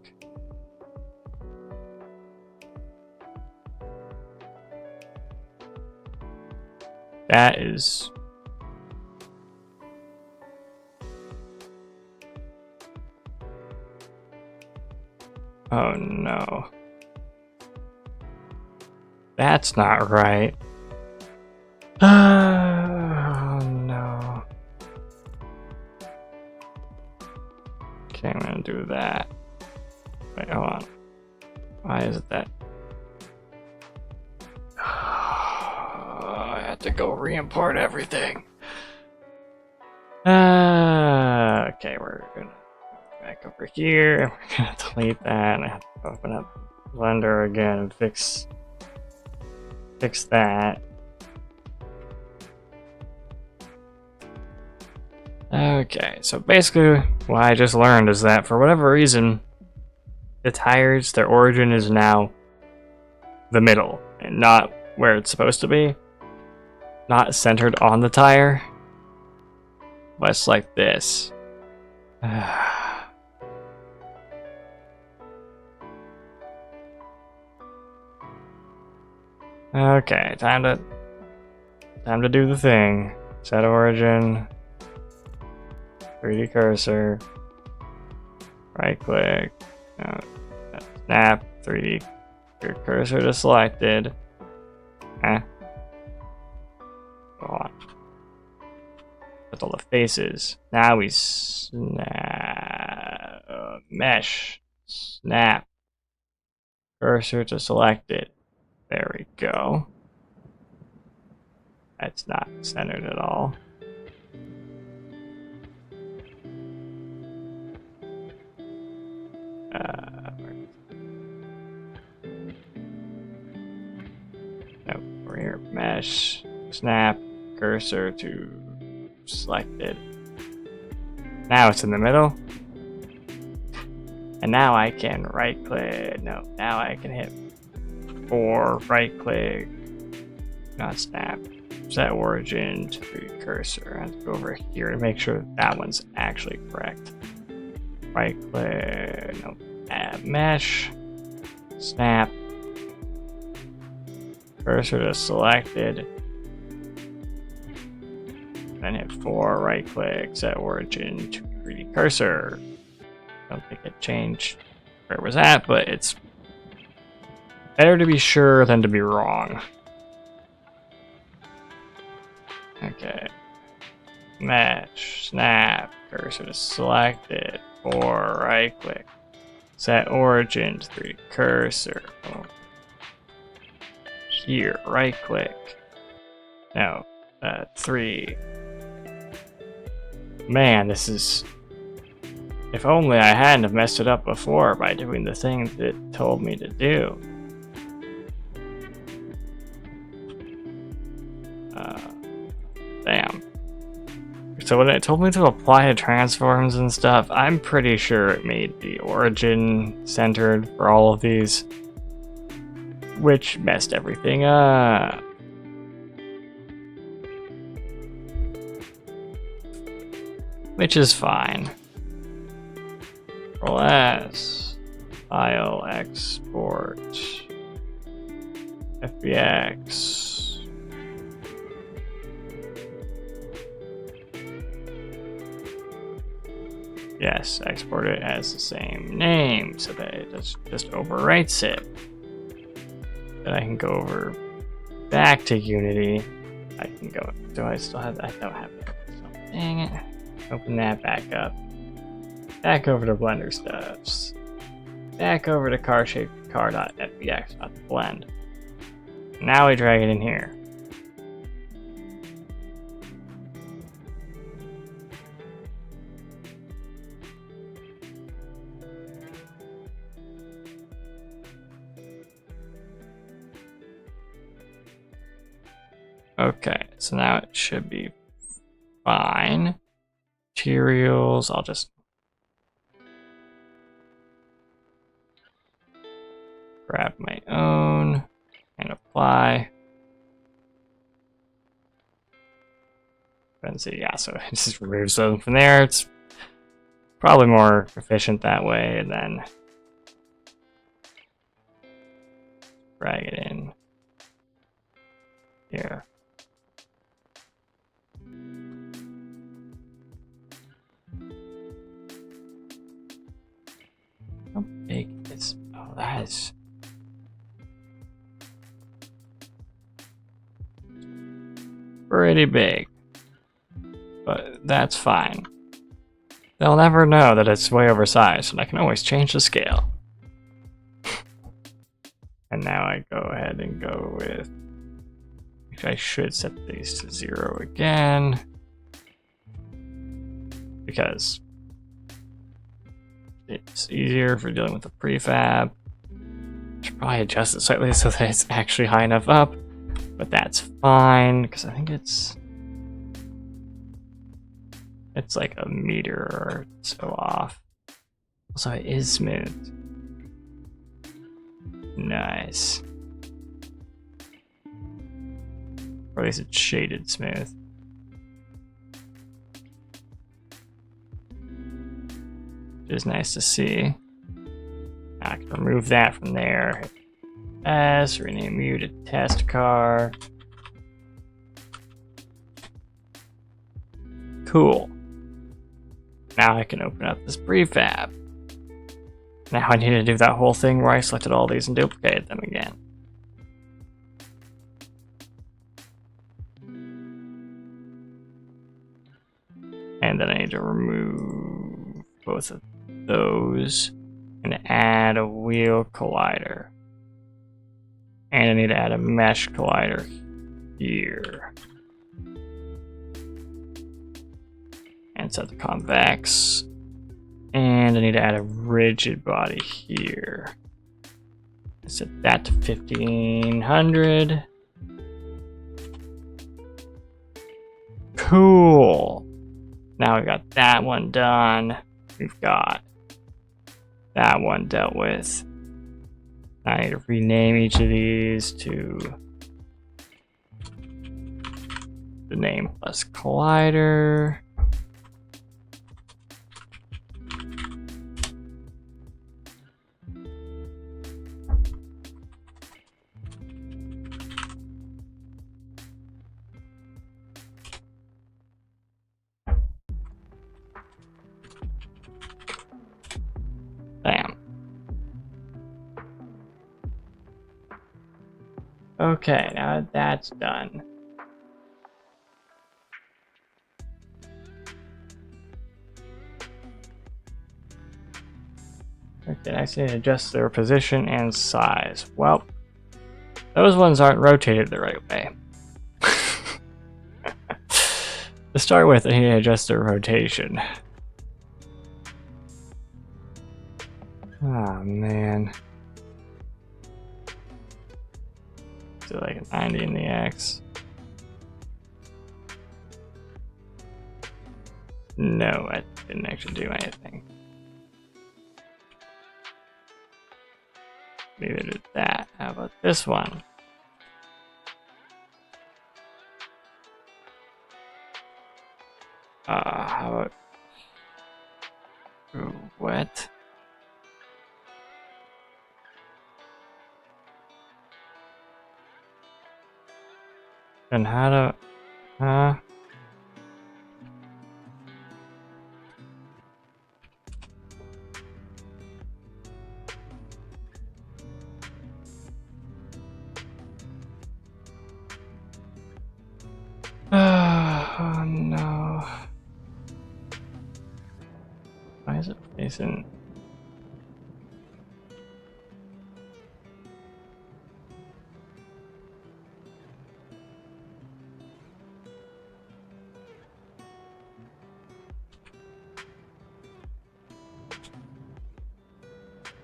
That is... Oh no. That's not right. Oh no. Okay, I'm gonna do that. Wait, hold on. Why is it that? I had to go re-import everything. Okay, we're gonna go back over here. We're gonna delete that, and I have to open up Blender again and fix that. Okay, so basically what I just learned is that for whatever reason, the tires, their origin is now the middle and not where it's supposed to be. Not centered on the tire. But it's like this. Okay, time to do the thing. Set origin. 3D cursor. Right click. Snap. 3D cursor to selected. Go on. With all the faces. Now we snap. Mesh. Snap. Cursor to selected. There we go. That's not centered at all. Nope, we're here. Mesh, snap, cursor to selected. Now it's in the middle. And now I can right click. No, now I can hit 4, right click, not snap, set origin to 3D cursor. I have to go over here to make sure that one's actually correct. Right click, no, add mesh, snap, cursor to selected, then hit 4, right click, set origin to 3D cursor. Don't think it changed where it was at, but it's better to be sure than to be wrong. Okay. Mesh, snap, cursor to selected, 4, right click, set origin to 3D cursor. Oh. Here, right click. No, 3. Man, this is... If only I hadn't have messed it up before by doing the things it told me to do. Damn. So when it told me to apply to transforms and stuff, I'm pretty sure it made the origin centered for all of these, which messed everything up. Which is fine. Control S, file export, FBX. Yes, export it as the same name so that it just overwrites it. Then I can go over back to Unity. I can go. Do I still have? I don't have that. So, dang it. Open that back up. Back over to Blender stuffs. Back over to car.fbx.blend. Now we drag it in here. Okay, so now it should be fine. Materials, I'll just grab my own and apply. And see, yeah, so it just removes them from there. It's probably more efficient that way, and then drag it in here. How big is... Oh, that is... pretty big. But that's fine. They'll never know that it's way oversized, and I can always change the scale. And now I go ahead and go with... I should set these to 0 again. Because it's easier for dealing with the prefab. Should probably adjust it slightly so that it's actually high enough up. But that's fine, because I think it's like a meter or so off. So it is smooth. Nice. Or at least it's shaded smooth. Which is nice to see. Now I can remove that from there. S, rename you to test car. Cool. Now I can open up this prefab. Now I need to do that whole thing where I selected all these and duplicated them again. And then I need to remove both of those and add a wheel collider. And I need to add a mesh collider here. And set the convex. And I need to add a rigid body here. Set that to 1500. Cool. Now we got that one done. We've got that one dealt with. I need to rename each of these to the name plus collider. Bam. Okay, now that that's done. Okay, next I need to adjust their position and size. Well, those ones aren't rotated the right way. To start with, I need to adjust the rotation. Oh man. Do like a 90 in the X. No, I didn't actually do anything. Neither did that. How about this one? How about... Ooh, what? And how to... Huh? Oh no. Why is it facing?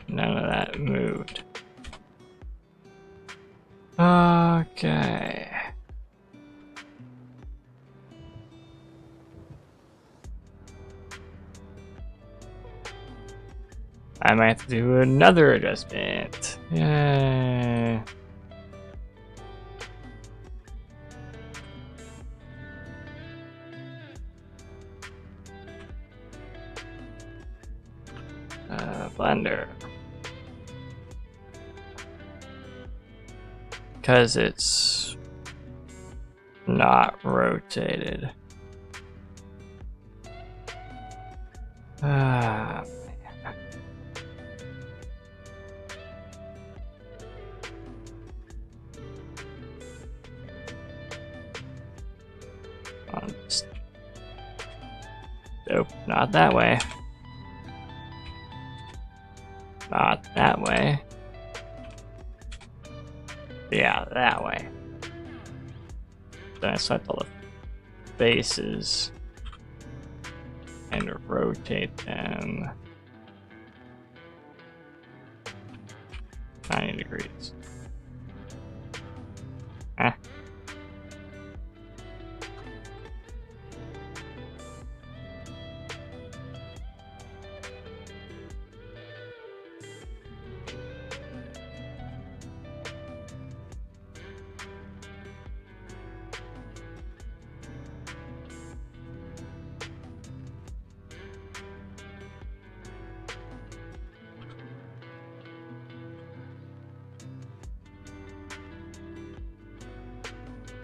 None of that moved. Okay. I might have to do another adjustment. Yay. Blender. Because it's not rotated. Ah, man. Nope, not that way. Not that way. Yeah, that way. Then I select all the faces and rotate them 90 degrees. Ah.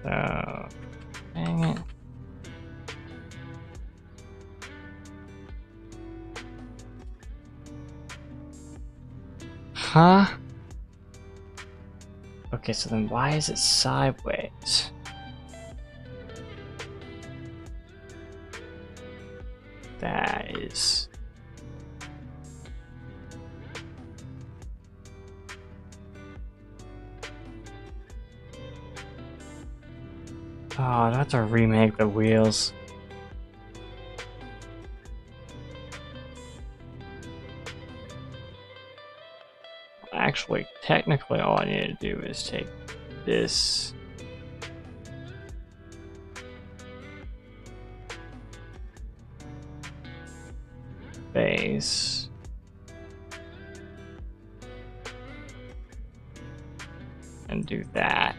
So, dang it. Huh? Okay, so then why is it sideways? That is... Oh, I have to remake the wheels. Actually, technically, all I need to do is take this base and do that.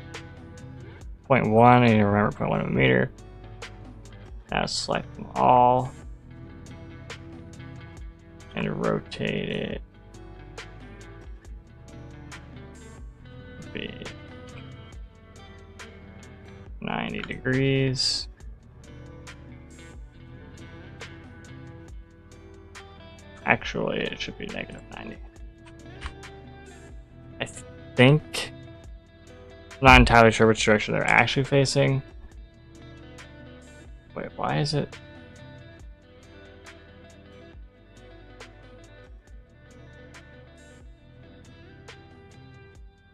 0.1, I need to remember 0.1 of a meter. Now select them all and rotate it. Be 90 degrees. Actually, it should be negative 90. I think. I'm not entirely sure which direction they're actually facing. Wait, why is it?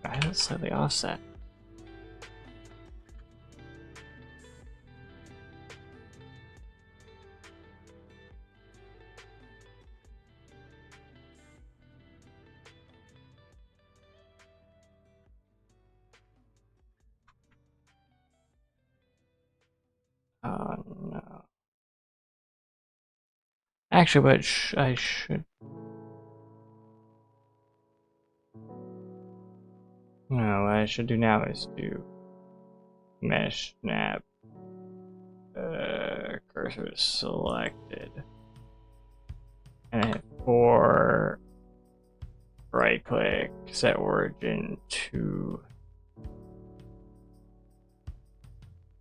Why is it slightly offset? No. Actually, what I should... No, what I should do now is do mesh snap. Cursor is selected. And hit 4. Right click, set origin to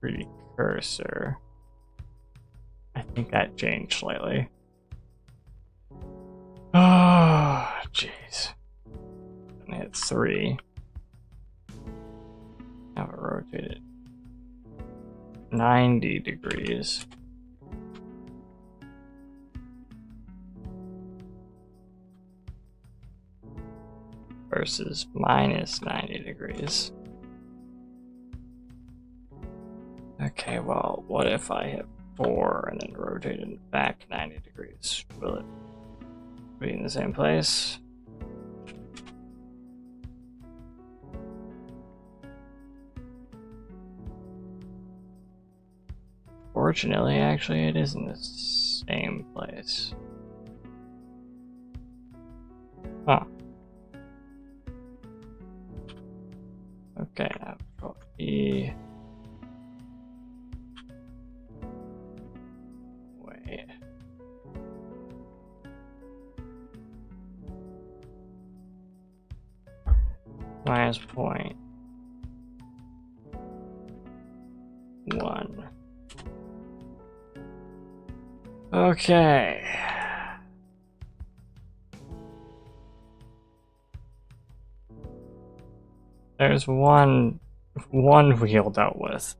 3D cursor. I think that changed slightly. Oh, jeez. And hit 3. Have it rotated 90 degrees. Versus minus 90 degrees. Okay, well, what if I hit 4 and then rotate it back 90 degrees? Will it be in the same place? Fortunately, actually, it is in the same place. Huh. Okay, now Control E. Wait. Minus 0.1. Okay. There's one wheel dealt with.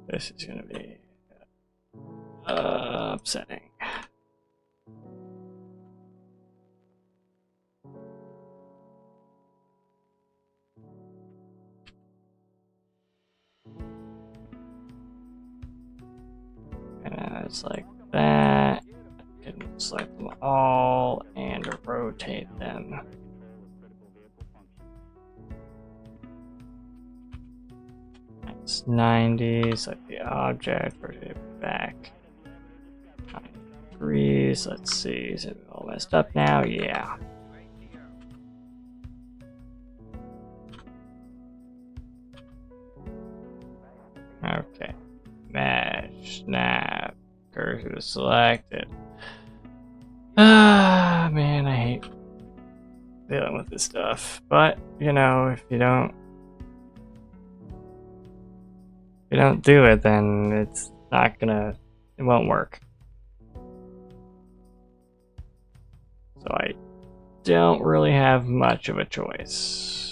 This is gonna be upsetting. And it's like that. You can select them all and rotate them. That's 90, select the object, rotate it back. 90 degrees, let's see, is it all messed up now? Yeah. Okay. Mesh, snap, cursor selected. Ah, man, I hate dealing with this stuff. But, you know, if you don't do it, then it's not gonna, it won't work. So I don't really have much of a choice.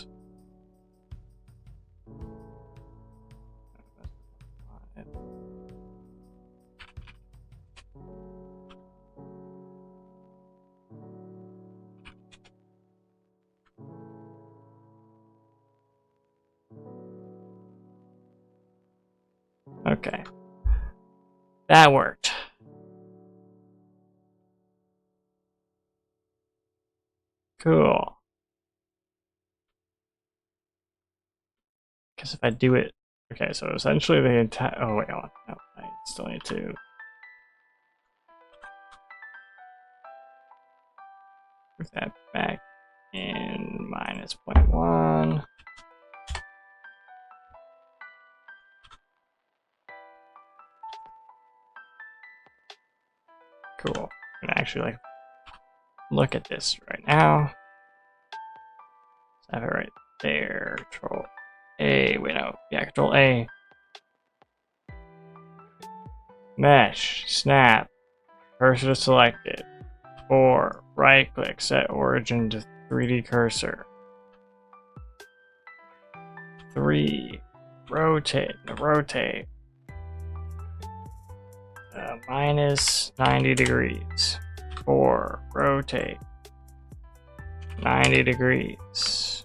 Okay. That worked. Cool. Because if I do it... Okay, so essentially the entire... Oh, wait, hold on. No, I still need to... Move that back in minus 0.1. Cool. I'm gonna actually like look at this right now. Let's have it right there. Control A. Wait, no. Yeah, Control A. Mesh. Snap. Cursor selected. 4. Right click. Set origin to 3D cursor. 3. Rotate. Rotate. Minus 90 degrees. 4. Rotate. 90 degrees.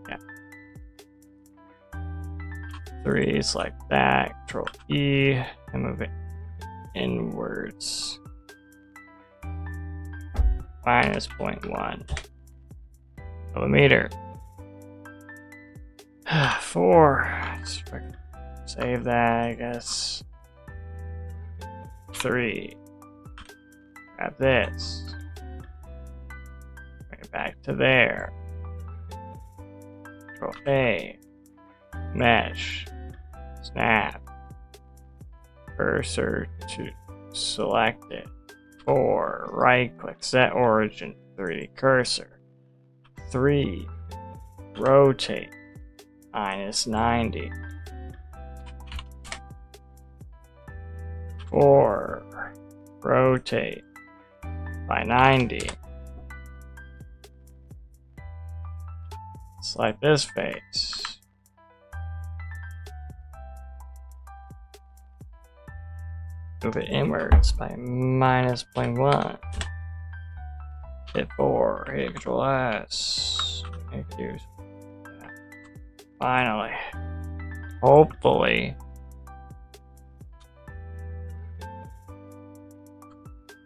Yeah. 3, select that. Control E and move it inwards. Minus 0.1. millimeter. 4. Let's save that, I guess. 3. Grab this. Bring it back to there. Control A. Mesh. Snap. Cursor to select it. 4. Right click. Set origin. 3D cursor. 3. Rotate. -90. 4. Rotate by 90. Select this face. Move it inwards by -0.1. Hit 4. Hit Control S. Thank you. Finally. Hopefully.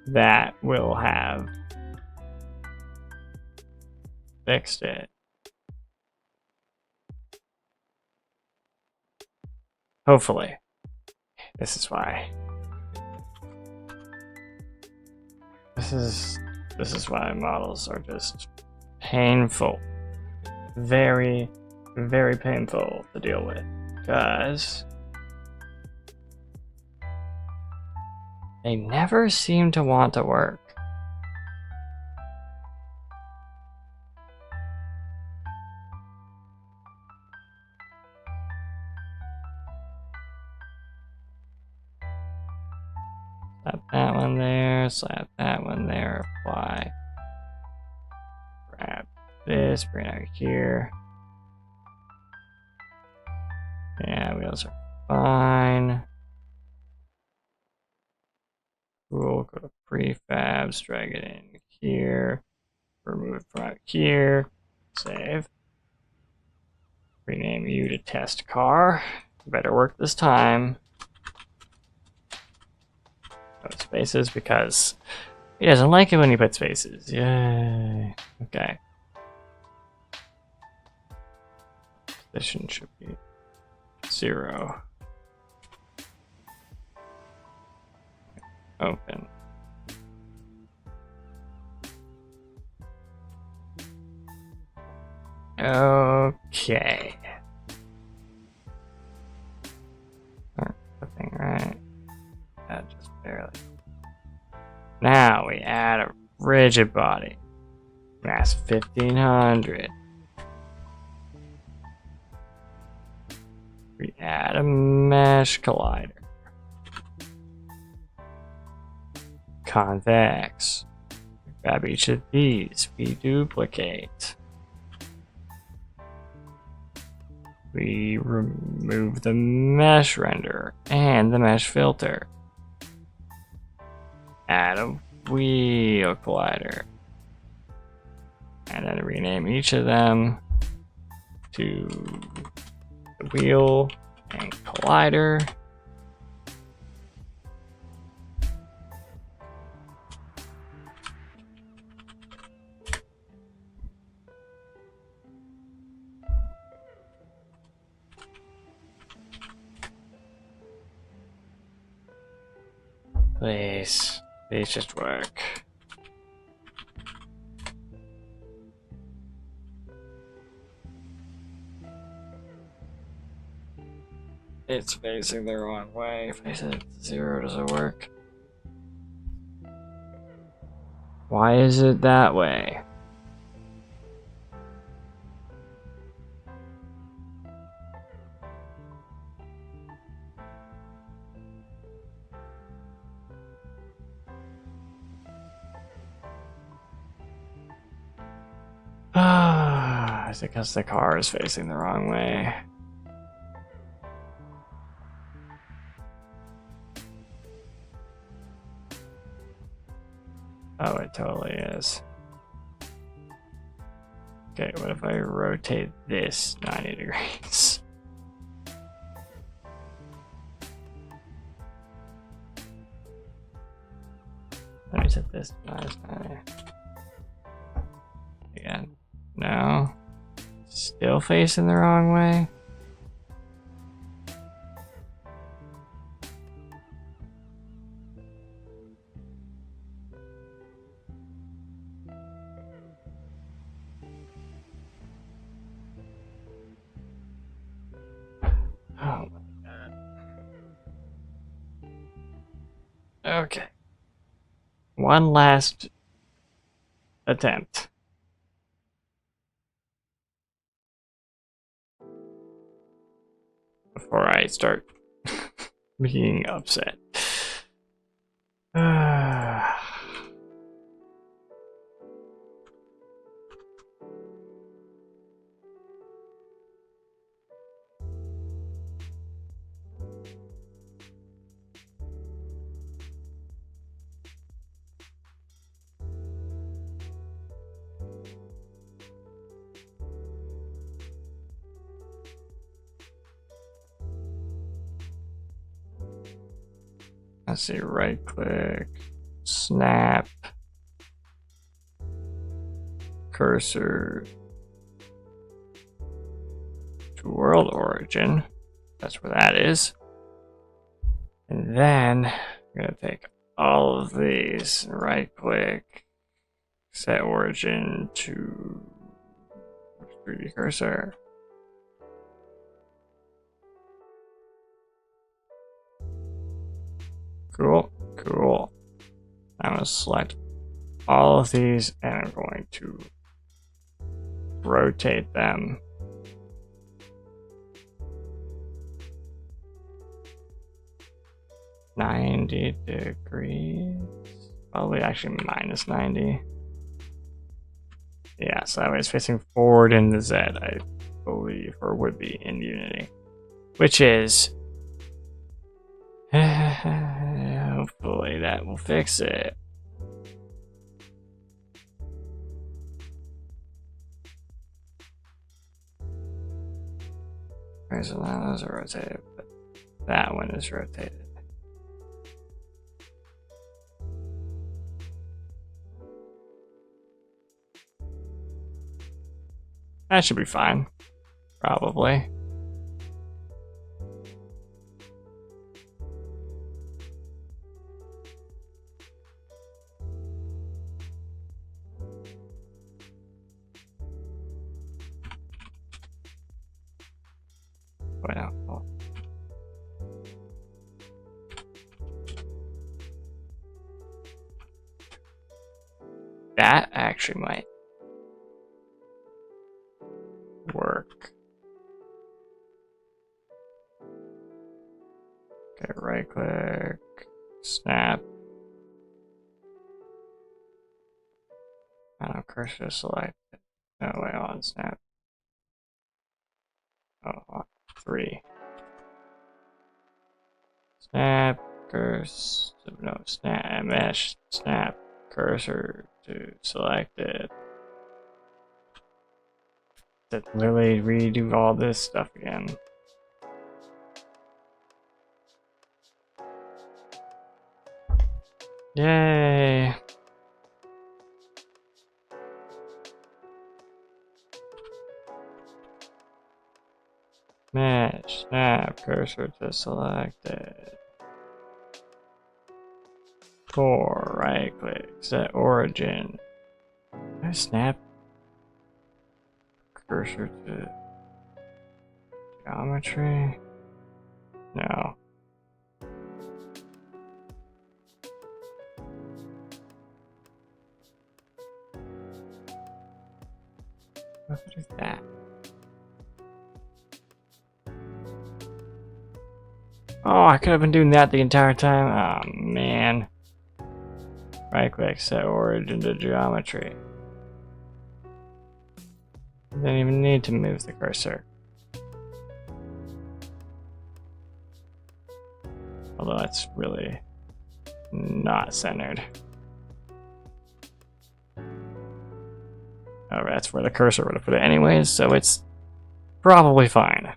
That will have fixed it. Hopefully. This is why. This is why models are just painful. Very, very painful to deal with. Because they never seem to want to work. Slap that one there, slap that one there, apply. Grab this, bring it out here. Yeah, wheels are fine. Cool, go to prefabs, drag it in here, remove it from out here, save. Rename you to test car. Better work this time. Put spaces because he doesn't like it when you put spaces. Yay. Okay. Position should be 0. Open. Okay. Nothing, right? Just barely. Now we add a rigid body. Mass 1500. We add a mesh collider. Convex. Grab each of these. We duplicate. We remove the mesh renderer and the mesh filter. Add a wheel collider. And then rename each of them to the wheel and collider. Please just work. It's facing the wrong way. Face it 0 doesn't work. Why is it that way? It's because the car is facing the wrong way. Oh, it totally is. Okay, what if I rotate this 90 degrees? Let me set this -90. Again, No. Still facing the wrong way? Oh my god. Okay. One last attempt. Before I start being upset. Let's see, right click, snap, cursor to world origin. That's where that is. And then I'm gonna take all of these, right click, set origin to 3D cursor. Cool, cool. I'm gonna select all of these and I'm going to rotate them 90 degrees. Probably actually minus 90. Yeah, so that way it's facing forward in the Z, I believe, or would be in Unity. Which is... hopefully that will fix it. Okay, so now those are rotated, but that one is rotated. That should be fine, probably. Wait, no. That actually might work. Okay, right click, snap. I don't know, cursor select. No, wait, on snap. Oh, 3. Snap, cursor, no, snap, mesh, snap, cursor to selected. To literally redo all this stuff again. Yay! Mesh, snap, cursor to selected. 4, right click, set origin. Can I snap cursor to geometry? No. What is that? Oh, I could have been doing that the entire time. Oh, man. Right click, set origin to geometry. Didn't even need to move the cursor. Although it's really not centered. Oh, that's where the cursor would have put it anyways, so it's probably fine.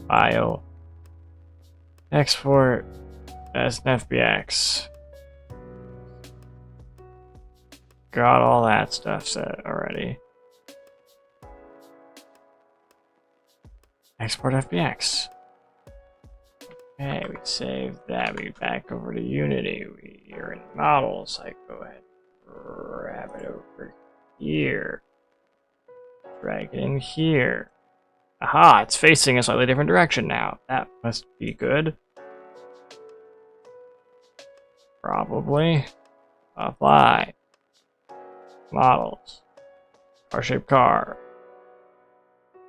File. Export as an FBX. Got all that stuff set already. Export FBX. Okay, we saved that. We back over to Unity. We are in models. I go ahead and grab it over here. Drag it in here. Aha, it's facing a slightly different direction now. That must be good. Probably. Apply. Models. Car-shaped car.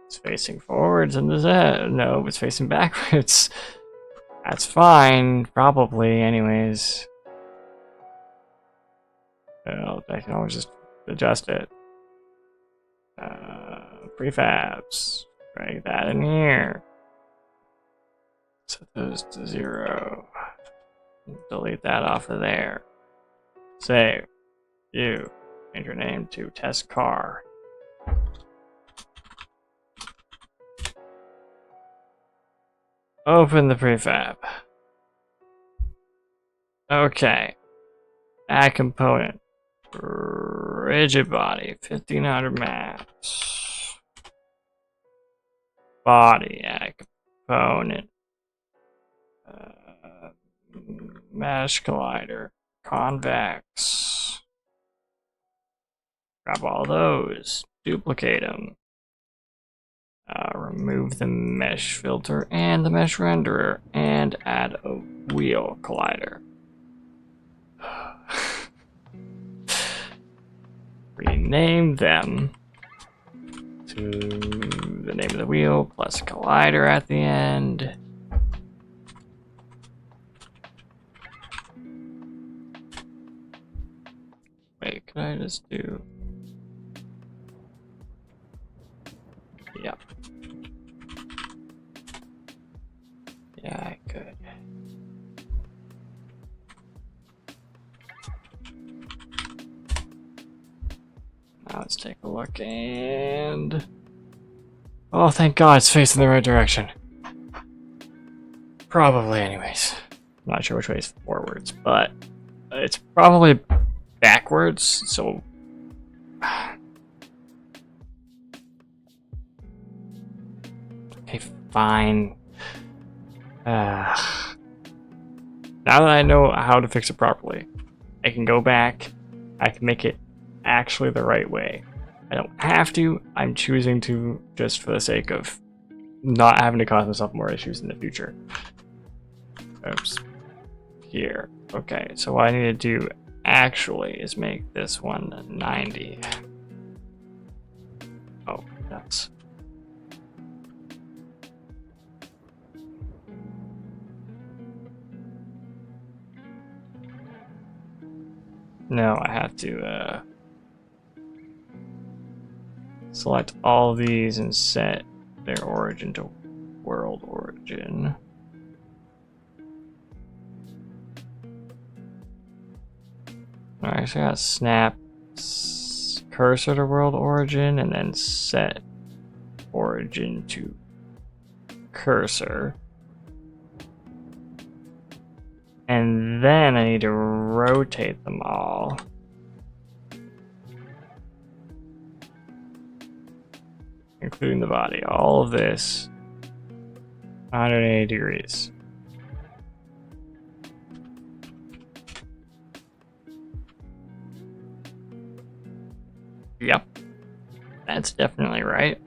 It's facing forwards and no, it's facing backwards. That's fine, probably, anyways. Well, I can always just adjust it. Prefabs. Drag that in here. Set those to 0. Delete that off of there. Save. You. Change your name to test car. Open the prefab. Okay. Add component. Rigid body. 1500 maps. Body. Add component. Mesh collider. Convex. Grab all those. Duplicate them. Remove the mesh filter and the mesh renderer and add a wheel collider. Rename them to the name of the wheel plus collider at the end. Wait, could I just do... Yep. Yeah, I could. Now let's take a look and... Oh, thank God it's facing the right direction. Probably, anyways. I'm not sure which way is forwards, but it's probably backwards, so... Okay, fine. Now that I know how to fix it properly, I can go back, I can make it actually the right way. I don't have to, I'm choosing to just for the sake of not having to cause myself more issues in the future. Oops. Here. Okay, so what I need to do actually is make this one 90. Oh, nuts. No, I have to select all of these and set their origin to world origin. Alright, so I got snap cursor to world origin and then set origin to cursor. And then I need to rotate them all. Including the body. All of this 180 degrees. Yep. That's definitely right.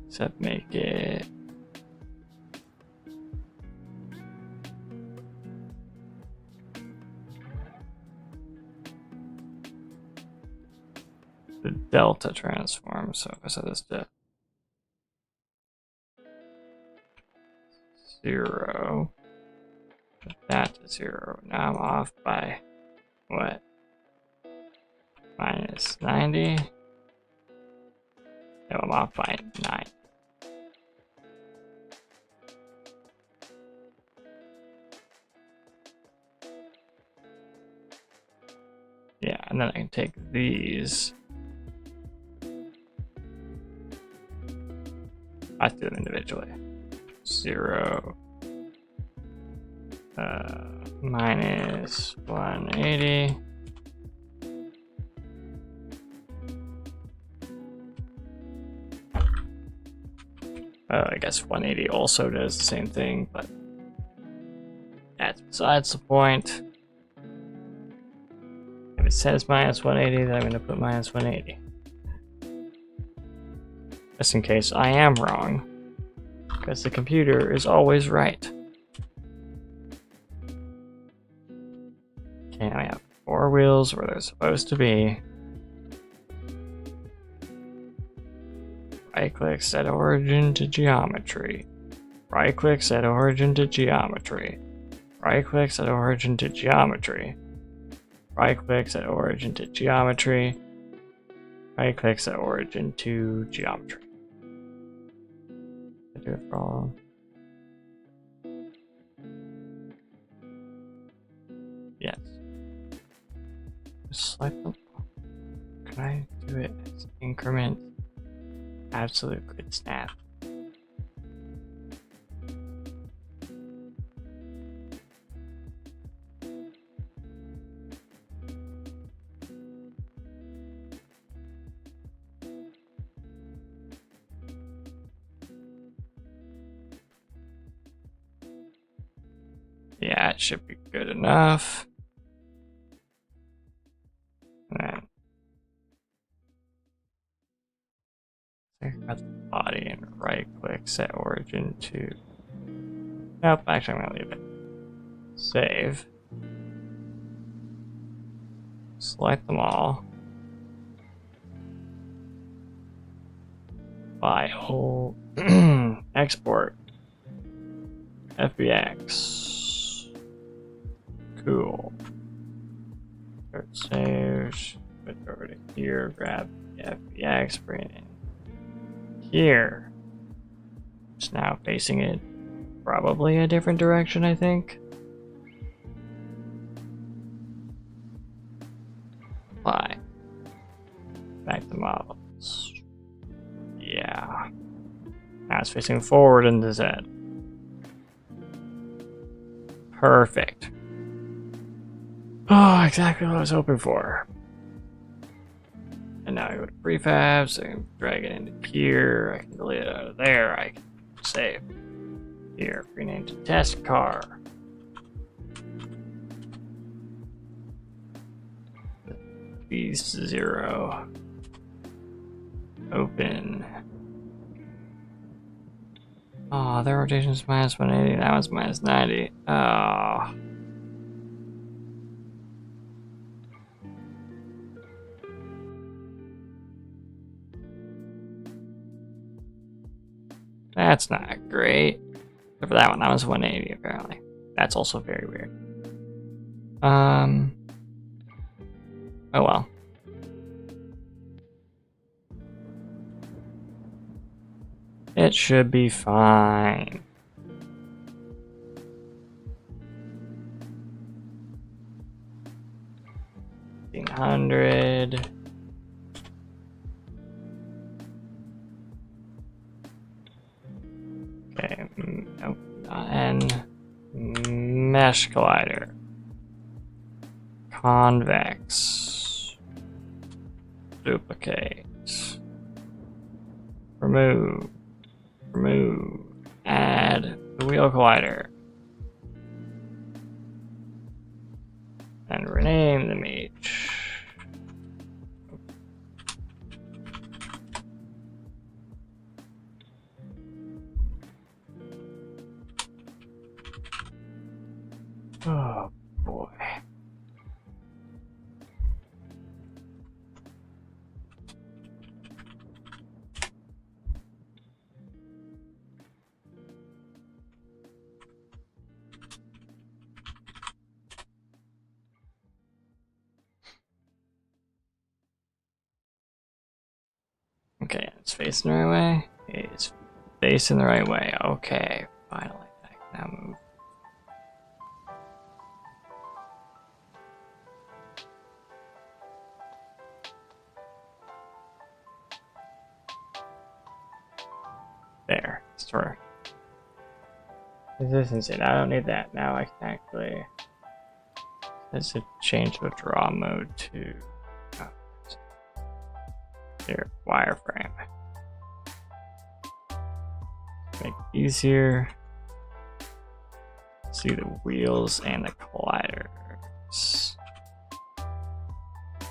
Except make it the delta transform. So if I set this to 0, set that to 0. Now I'm off by what? Minus 90. No, I'm off by 9. then I can take these. I do them individually. 0 minus 180. I guess 180 also does the same thing, but that's besides the point. If it says minus 180, then I'm going to put minus 180. Just in case I am wrong, because the computer is always right. Okay, I have 4 wheels where they're supposed to be. Right click, set origin to geometry. Right click, set origin to geometry. Right click, set origin to geometry. Right click, set origin to geometry. Right click, set origin to geometry. I do it for all of them. Yes. Just select them. Can I do it as increment? Absolute good snap. Yeah, it should be good enough. And then got the body and right click, set origin to. Nope, actually, I'm gonna leave it. Save. Select them all. File. Export. FBX. Cool. Start saves. Put it over to here. Grab the FBX. Bring it in here. It's now facing it probably a different direction, I think. Apply. Back to models. Yeah. Now it's facing forward into Z. Perfect. Oh, exactly what I was hoping for. And now I go to prefabs, I can drag it into here, I can delete it out of there, I can save. Here, rename to test car. B0. Open. Oh, their rotation is minus 180, that one's minus 90. Oh. That's not great. Except for that one, that was 180 apparently. That's also very weird. Oh well. It should be fine. $1,500. Okay, nope, and mesh collider. Convex. Duplicate. Remove. Remove. Add the wheel collider. And rename them each. Oh boy. Okay, it's facing the right way. It's facing the right way. Okay, finally. I can now move. There. Store. Consistency. I don't need that. Now I can actually. Let's change the draw mode to. Oh, here, wireframe. Make it easier. See the wheels and the colliders.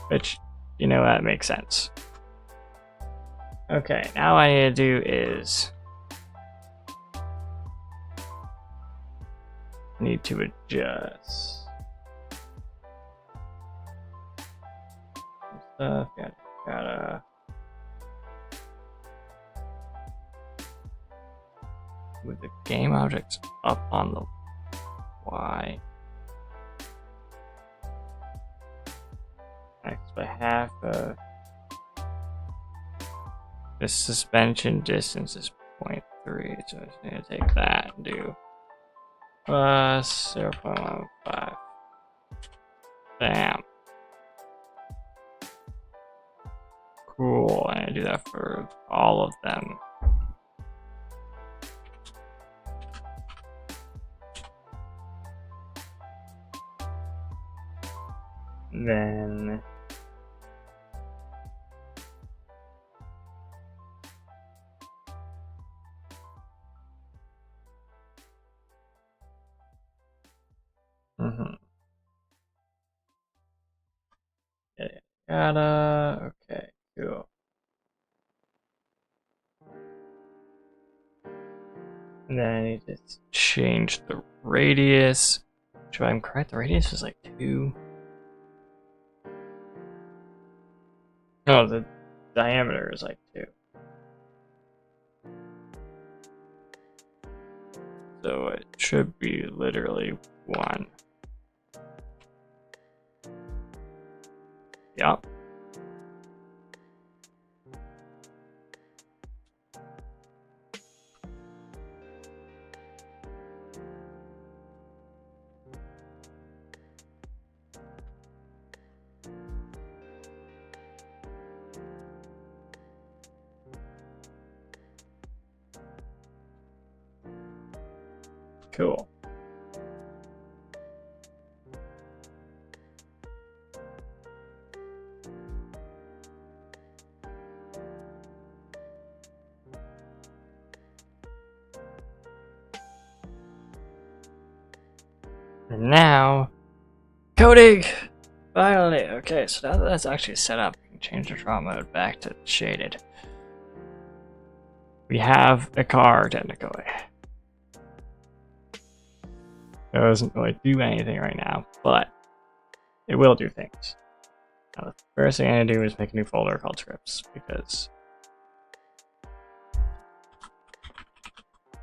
Which, you know, that makes sense. Okay, now what I need to do is need to adjust some stuff. Gotta move the game objects up on the Y. Next, by half of the suspension distance is 0.3, so I just need to take that and do plus 0.15. Bam. Cool, and I do that for all of them. Then okay, cool. And then I need to change the radius. If I'm correct, the radius is like 2. No, the diameter is like 2. So it should be literally 1. Yup. Cool. And now, coding! Finally! Okay, so now that that's actually set up, we can change the draw mode back to shaded. We have a car, technically. It doesn't really do anything right now, but it will do things. Now, the first thing I'm going to do is make a new folder called scripts, because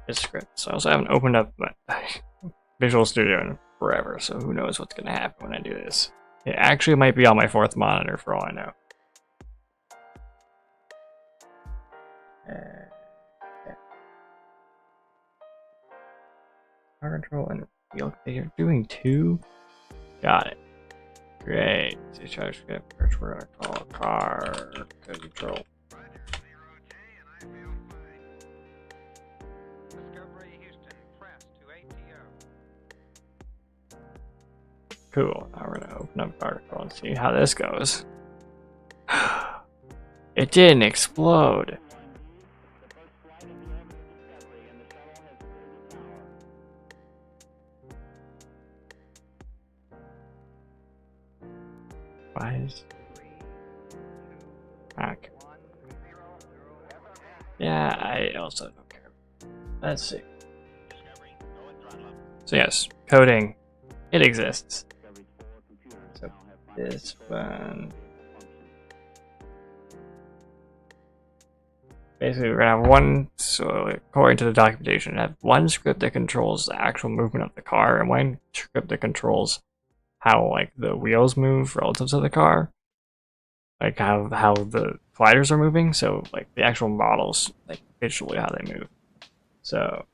it's scripts. I also haven't opened up my Visual Studio in forever, so who knows what's going to happen when I do this. It actually might be on my 4th monitor for all I know. Okay. Car control and wheel. You're doing 2? Got it. Great. C# script, which we're going to call car control. Cool. Now we're going to open up car control and see how this goes. It didn't explode. Why is... Okay. Yeah, I also don't care. Let's see. So yes, coding. It exists. So this one... Basically, we're gonna have one, so according to the documentation, have one script that controls the actual movement of the car, and one script that controls how like the wheels move relative to the car, like how the gliders are moving. So like the actual models, like visually how they move. So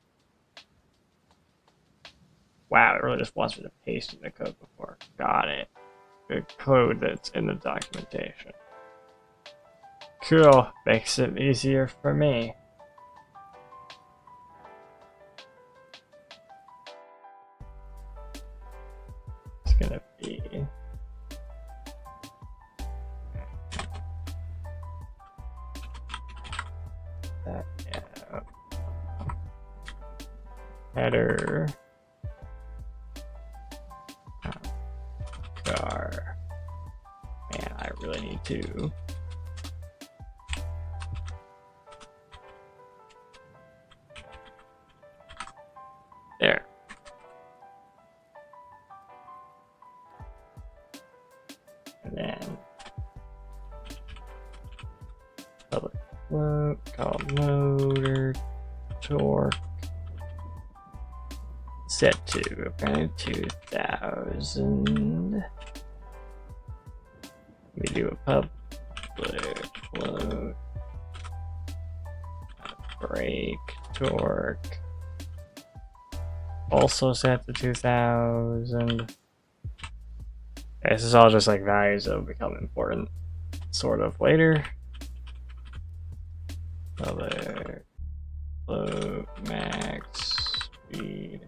wow, it really just wants me to paste in the code before. Got it. The code that's in the documentation. Cool, makes it easier for me. gonna be that, yeah. Header car. Man, I really need to. There. And then public float called motor torque set to apparently 2000. We do a public float brake torque also set to 2000. This is all just like values that will become important sort of later. Public float max speed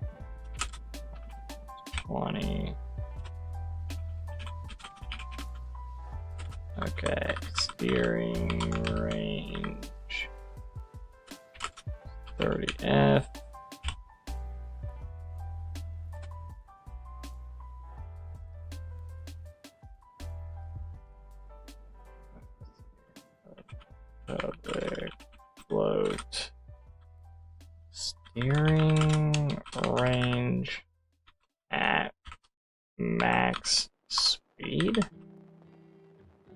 20. Okay, steering range 30F. Public float steering range at max speed.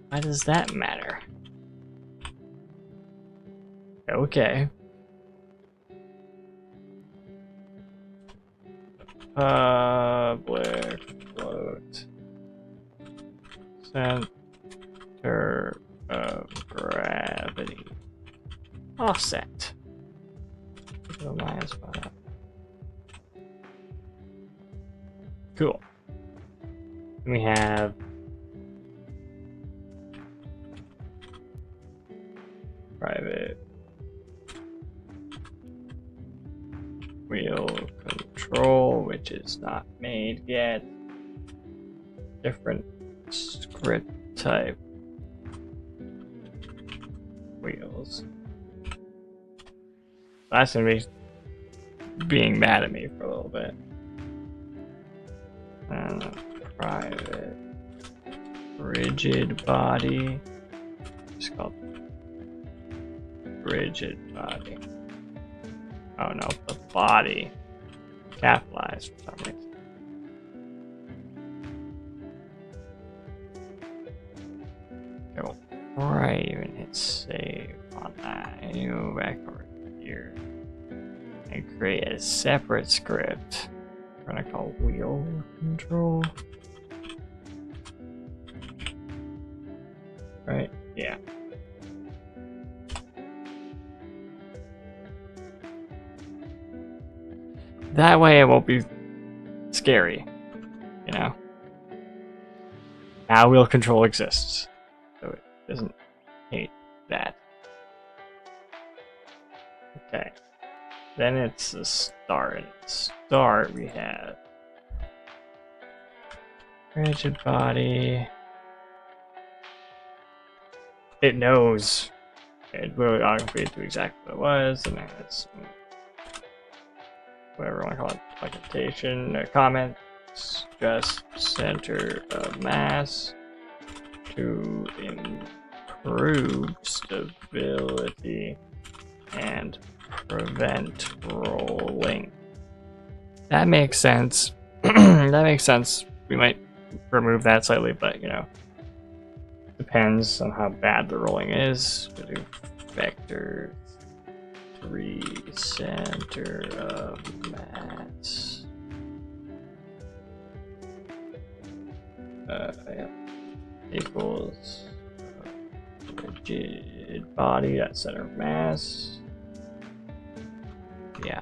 Why does that matter? Okay. Public float center of gravity offset. Cool. We have private wheel control, which is not made yet. Different script type wheels. That's gonna be being mad at me for a little bit. And private rigid body. It's called rigid body. Oh no, the body capitalized for some reason. Go right, even hit save on that. And you go back over here and create a separate script. We're gonna call wheel control. Right? Yeah. That way it won't be scary, you know? Now wheel control exists, so it doesn't hate that. Okay. Then it's the start. At start we have rigid body. It knows. It will automatically do exactly what it was, and then it's whatever I want to call it, documentation, comments, just center of mass to improve stability and prevent rolling. That makes sense. That makes sense. We might remove that slightly, but you know, depends on how bad the rolling is. We do vector 3 center of mass. Yeah. Equals rigid body at center of mass. Yeah.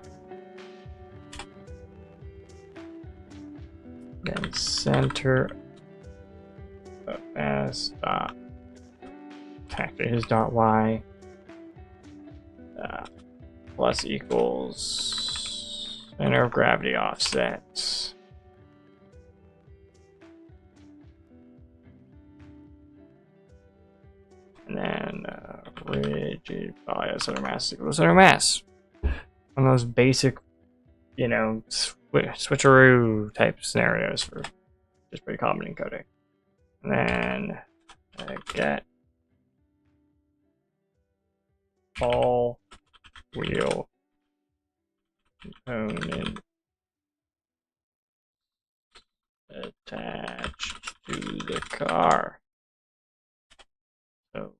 Then center of mass dot. Actually, his dot y plus equals center of gravity offset. rigid body at center mass equals center mass. One of those basic, you know, switcheroo type scenarios for just pretty common in coding. And then get all wheel component attached to the car. So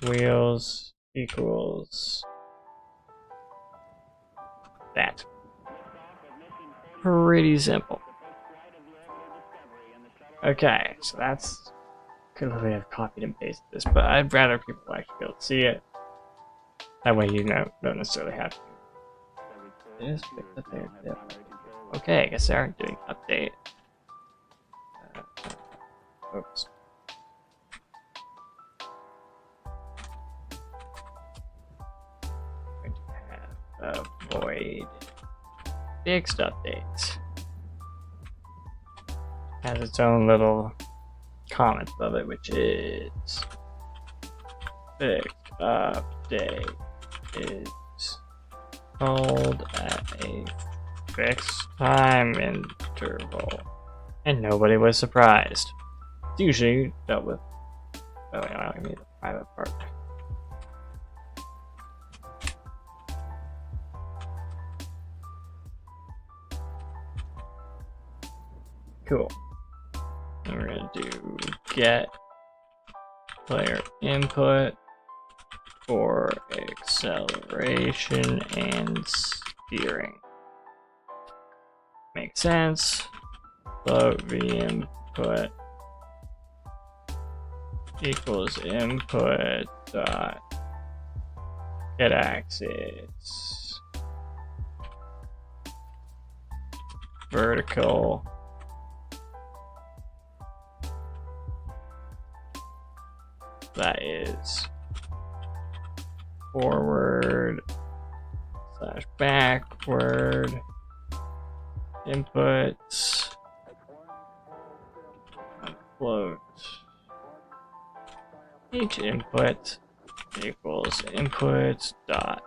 wheels equals that. Pretty simple. Okay, so that's could really have copied and pasted this, but I'd rather people actually be able to see it. That way you don't necessarily have to. Just pick the thing up. Okay, I guess they aren't doing update. Oops. Going to have avoid fixed updates. Has its own little comment above it, which is fixed update is called at a fixed time interval, and nobody was surprised. It's usually dealt with. Oh, I don't need the private part. Cool. And we're gonna do get player input for acceleration and steering. Makes sense. Float v input equals input dot get axis vertical that is forward / backward inputs float. Each input equals input dot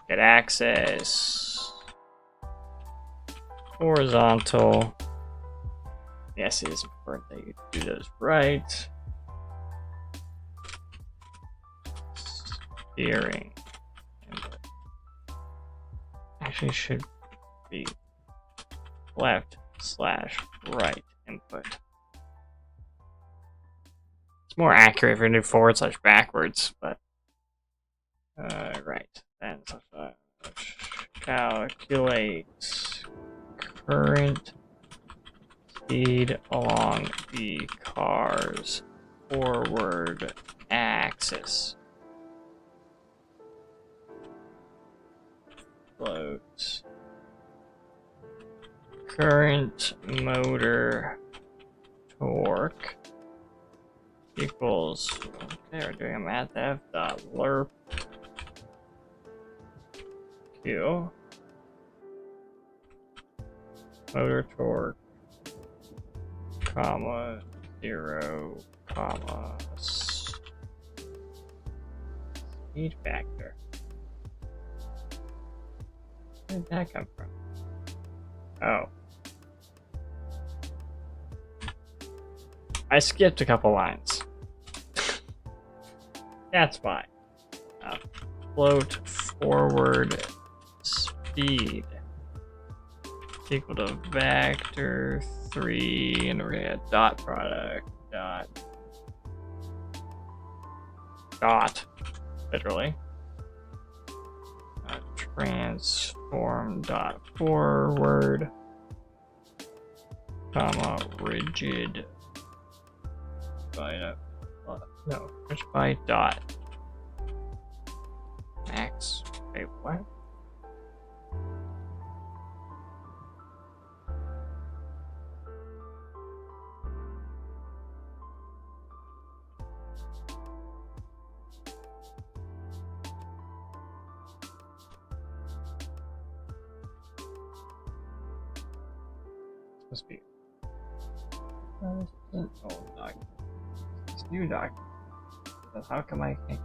get axis horizontal. Yes, it is important that you do those right. Steering input actually should be left / right input. It's more accurate if you do forward / backwards, but right. Then calculate current speed along the car's forward axis. Float current motor torque equals, okay, we're doing a mathf dot lerp q motor torque comma 0 comma speed factor. Where did that come from? Oh, I skipped a couple lines. That's why. Float forward speed equal to vector 3, and we're gonna get dot product dot literally transform dot forward comma rigid by rigid by dot max. Wait, what? Must be old document. This new document. How come I can't?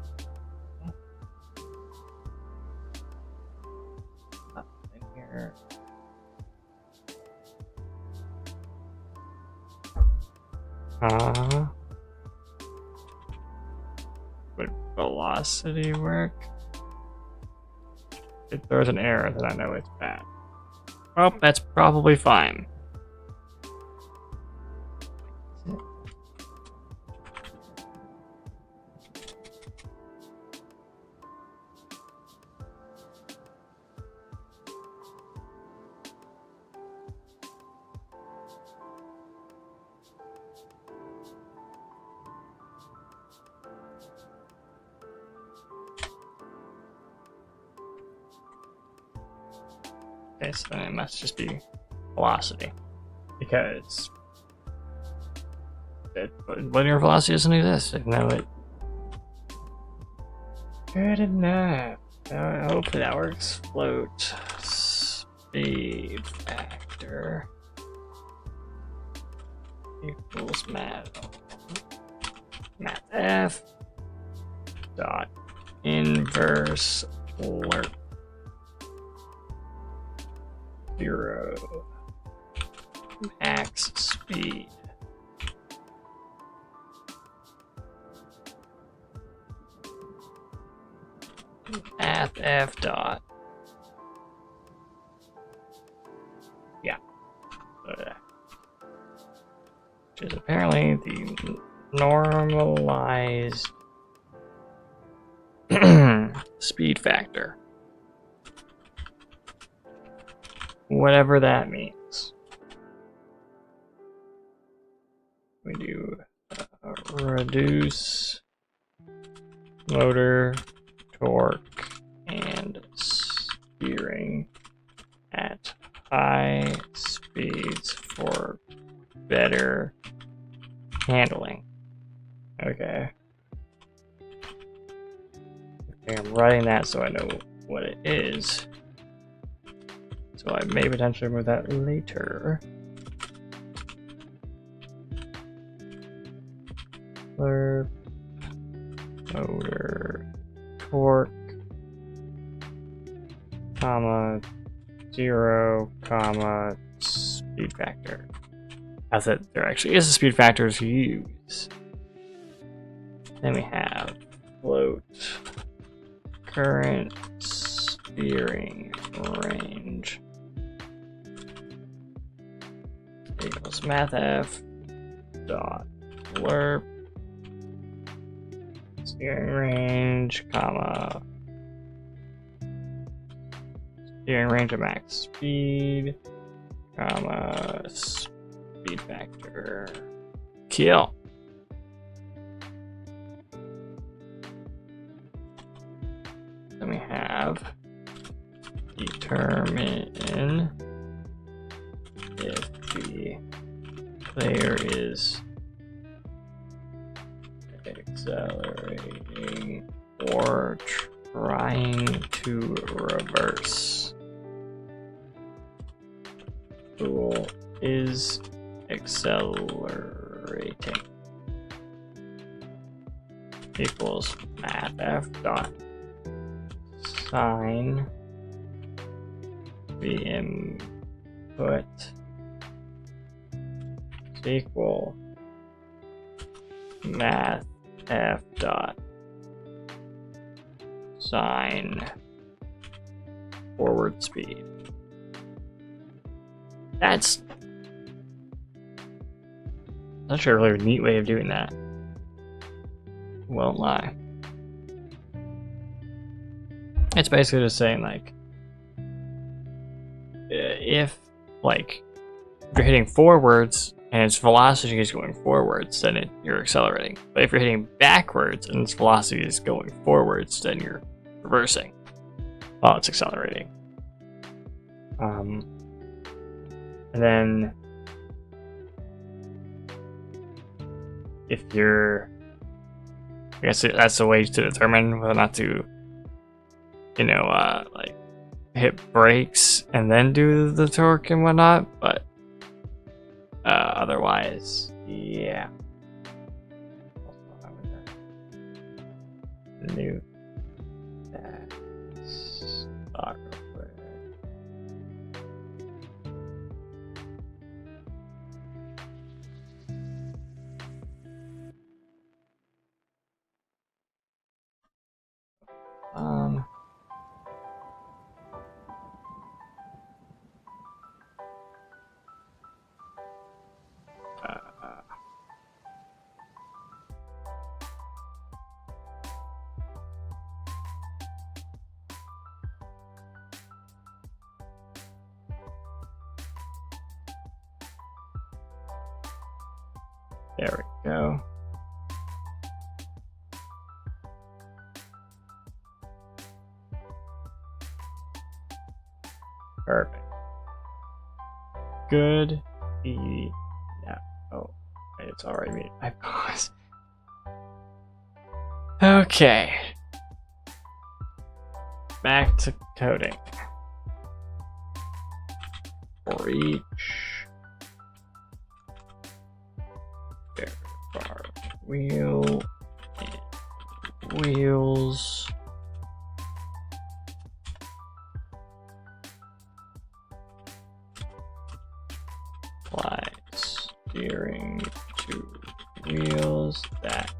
Would velocity work? If there's an error, then I know it's bad. Well, that's probably fine. Okay, so then it must just be velocity. Because linear velocity doesn't exist. I know it. Good enough. Hopefully that works. Float speed factor equals math f dot inverse lerp 0 max speed. Math f dot. Yeah. Which is apparently the normalized speed factor. Whatever that means. We do reduce motor torque and steering at high speeds for better handling. Okay. Okay, I'm writing that so I know what it is. So I may potentially remove that later. Lerp motor torque, comma, 0, comma, speed factor. As that there actually is a speed factor to use. Then we have float current steering range equals math f dot lerp steering range, comma, steering range at max speed, comma, speed factor. Kill. Then we have determine if the player is accelerating or trying to reverse. Tool is accelerating equals math f dot sine the input is equal math f dot sine forward speed. That's a really neat way of doing that. Won't lie. It's basically just saying like, if you're hitting forwards and its velocity is going forwards, then you're accelerating. But if you're hitting backwards and its velocity is going forwards, then you're reversing while it's accelerating. And then if you're, I guess that's a way to determine whether or not to, like hit brakes and then do the torque and whatnot, but otherwise, yeah. New that stock real quick. There we go. Perfect. Good. Yeah. Oh, it's already made. I pause. Okay. Back to coding. For each bar wheel and wheels. Apply steering to wheels that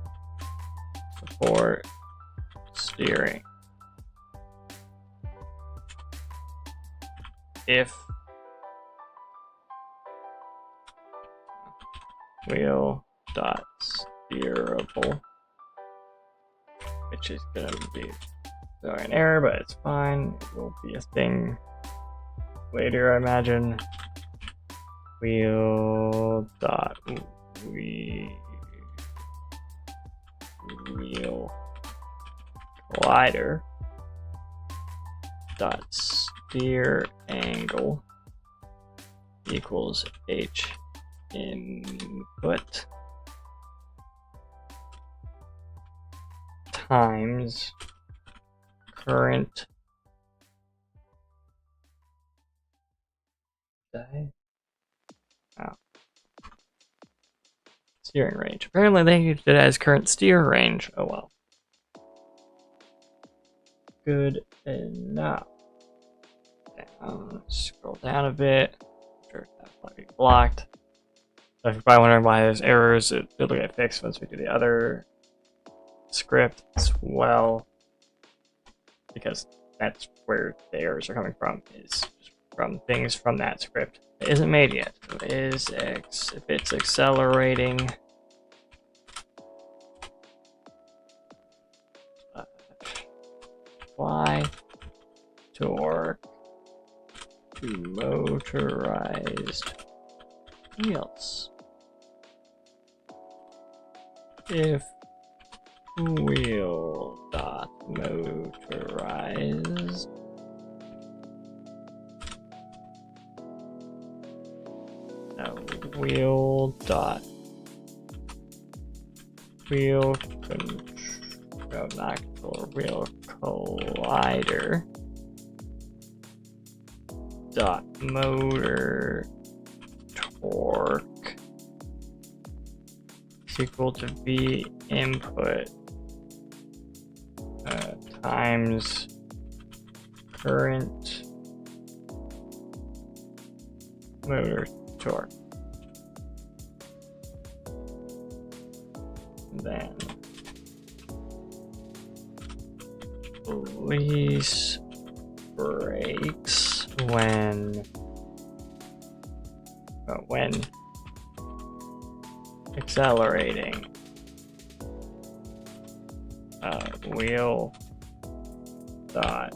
support steering. If wheel dot steerable, which is gonna be throwing an error, but it's fine. It will be a thing later, I imagine. Wheel dot wheel collider dot steer angle equals h input times current steering range. Apparently they used it as current steer range. Oh well. Good enough. Scroll down a bit. Sure, that might be blocked. So if you're probably wondering why there's errors, it'll get fixed once we do the other script as well. Because that's where the errors are coming from, is from things from that script. It isn't made yet. So if it's accelerating, apply torque to motorized wheels. If wheel dot motorized wheel dot wheel wheel collider dot motor torque is equal to V input times current motor torque. And then release brakes when accelerating. Wheel dot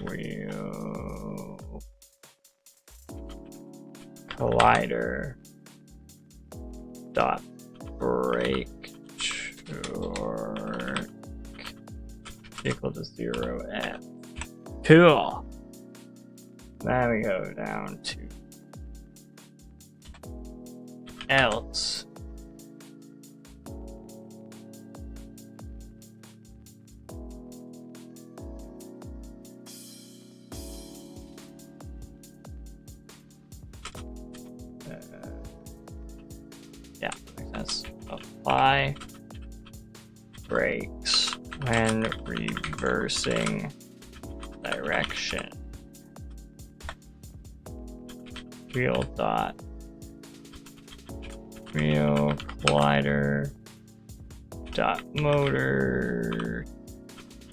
wheel collider dot brake torque equal to 0F. Cool. Now we go down to else. Yeah, makes sense. Apply brakes when reversing direction. Wheel dot wheel collider dot motor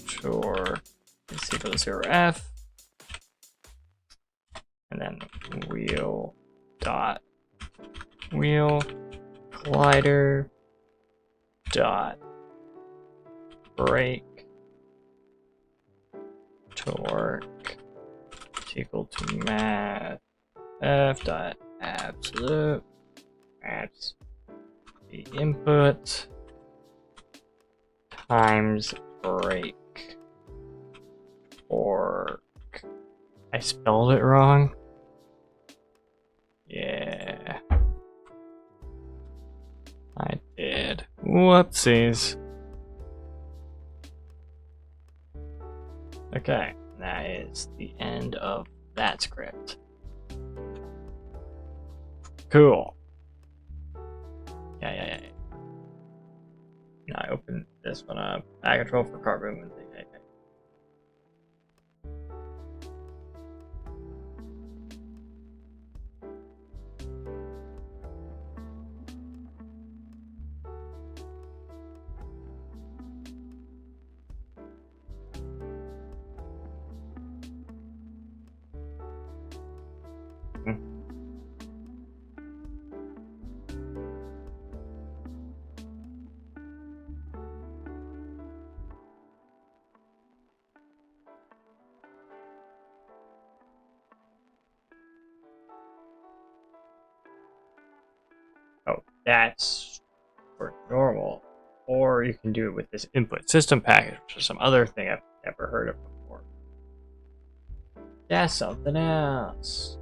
torque is equal to 0F, and then wheel dot wheel collider dot brake torque is equal to math f dot absolute. That's the input times break. Or I spelled it wrong. Yeah, I did. Whoopsies. Okay, that is the end of that script. Cool. Yeah. Now I open this one up. I control for car movement. Oh, that's for normal. Or you can do it with this input system package, which is some other thing I've never heard of before. That's something else.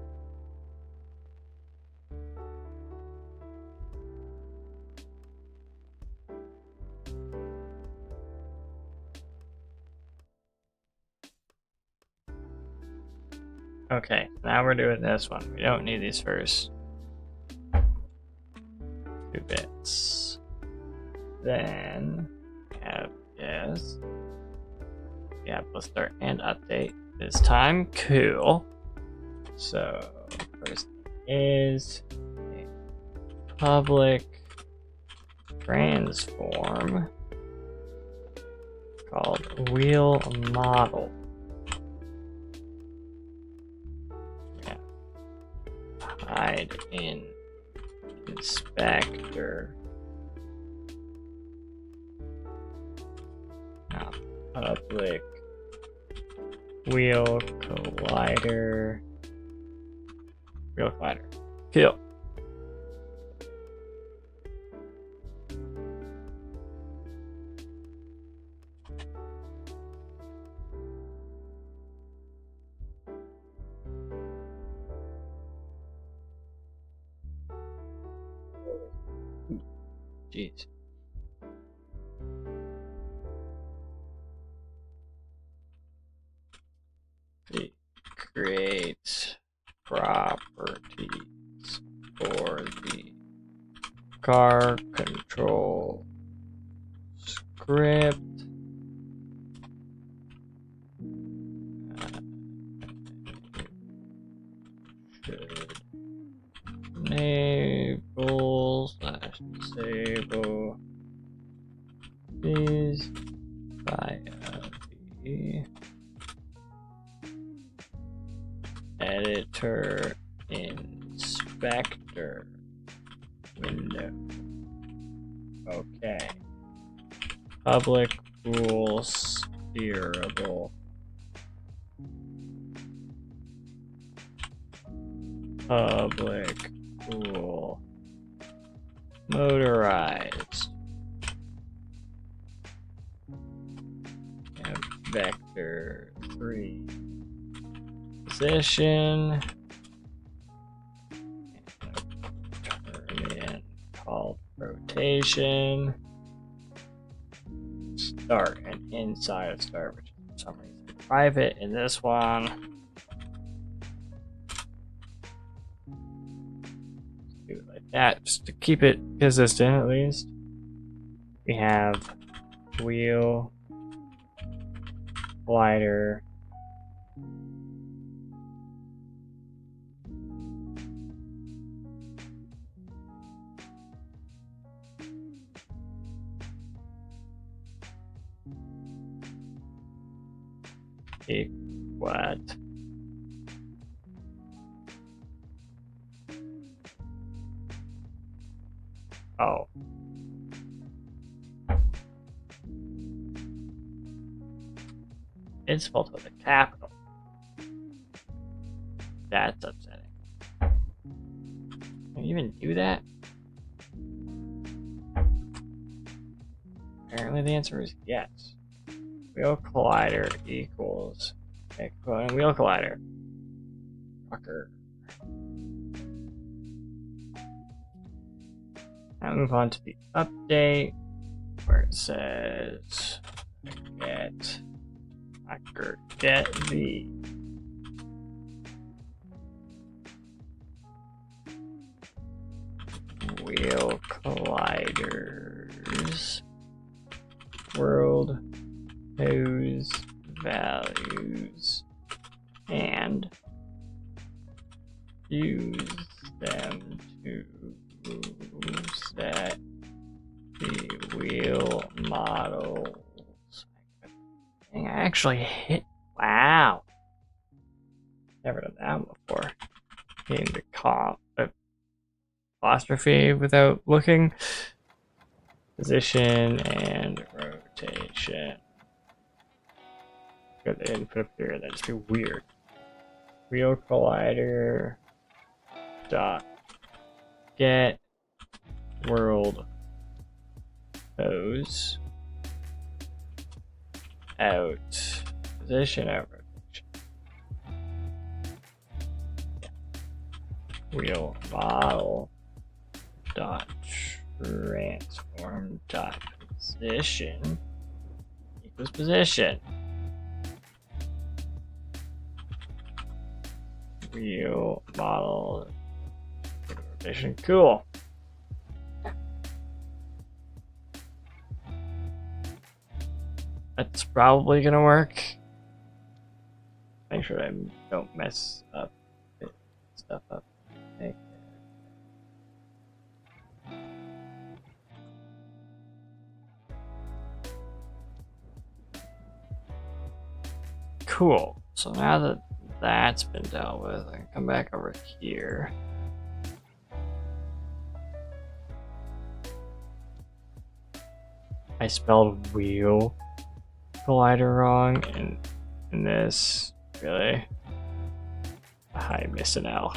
Okay, now we're doing this one. We don't need these first 2 bits. Then we have this. Yeah, let's start and update this time. Cool. So first is a public transform called wheel model. Yeah. Hide in inspector. Now, public wheel collider. Wheel collider. Cool. Jeez. Create properties for the car control script. Should enable/disable these via the editor inspector window. Okay. Public rules steerable. Public rule motorized. And vector 3 position. Turn in called rotation. Start and inside of start, which is for some reason private in this one. Do it like that, just to keep it consistent at least. We have wheel, glider, what? Oh. It's spelled with a capital. That's upsetting. Can you even do that? Apparently the answer is yes. Wheel collider equals equivalent wheel collider. Fucker. Now move on to the update where it says get the wheel colliders world pose values and use them to set the wheel models. Dang, I actually hit. Wow. Never done that before. Hitting the apostrophe without looking. Position and rotation. Good, they didn't put up here. That'd just be weird. Wheel collider dot get world pose out position out rotation. Wheel model dot transform dot position equals position. Wheel model rotation. Cool. That's probably gonna work. Make sure I don't mess up stuff up. Okay. Cool. So now that that's been dealt with, I can come back over here. I spelled wheel collider wrong in this. Really? I miss an L.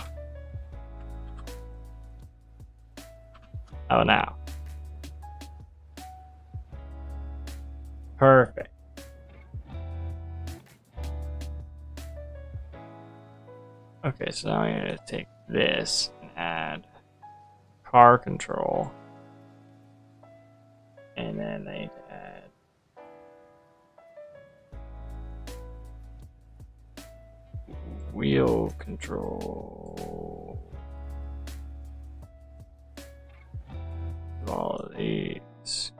Oh, now. Perfect. Okay, so now I'm going to take this and add car control. And then I need to add wheel control. All of these.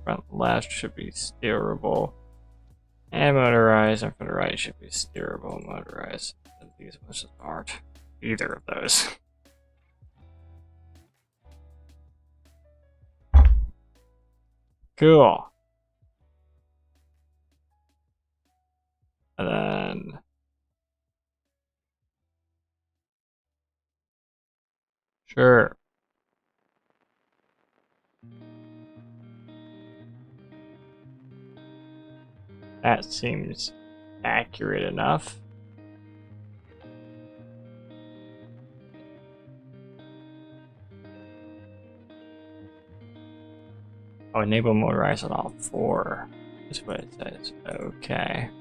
Front left should be steerable. And motorized, and for the right should be steerable and motorized. These ones just aren't either of those. Cool. And then sure. That seems accurate enough. Oh, enable motorized on all four. That's what it says. Okay.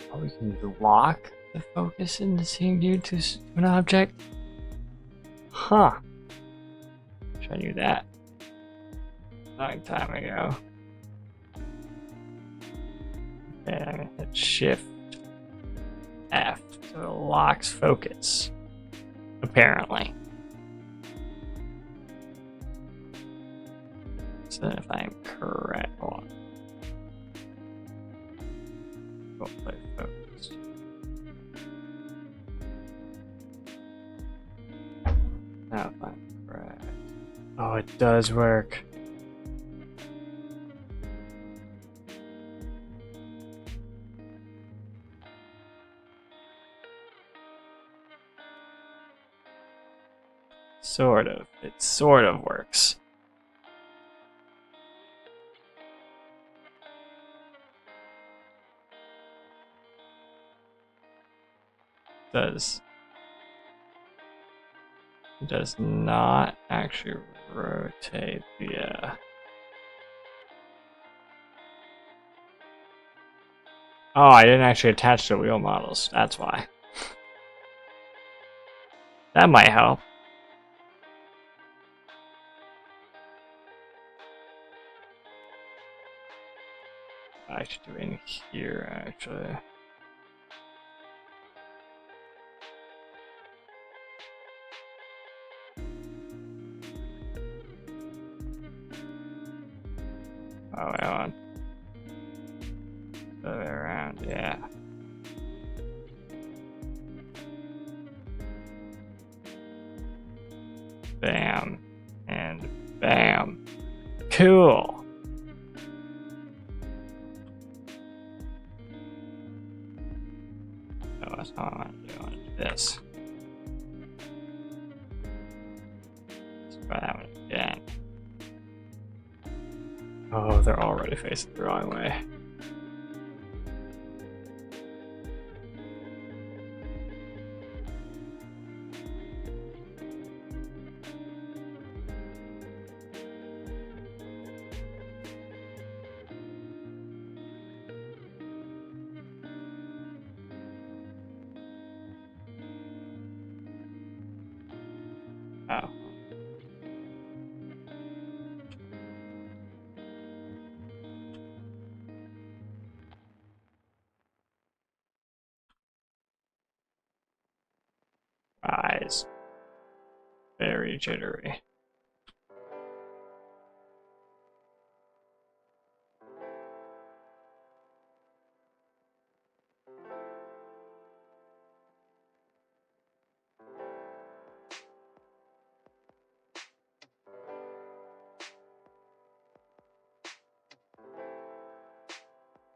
Oh, we can lock the focus in the same view to an object? Huh. Wish I knew that a long time ago. Okay, I'm gonna hit Shift F so it locks focus. Apparently. So if I'm correct, hold on. Go play focus. Now if I'm correct. Oh, it does work. Sort of. It sort of works. It does not actually rotate the Oh, I didn't actually attach the wheel models. That's why. That might help. I should do it in here, actually. Oh, wait on. The other way around, yeah. Bam. And bam. Cool. Oh, that's not what I want to do. I want to do this. Let's try that one again. Oh, they're already facing the wrong way. Oh. Eyes. Very jittery.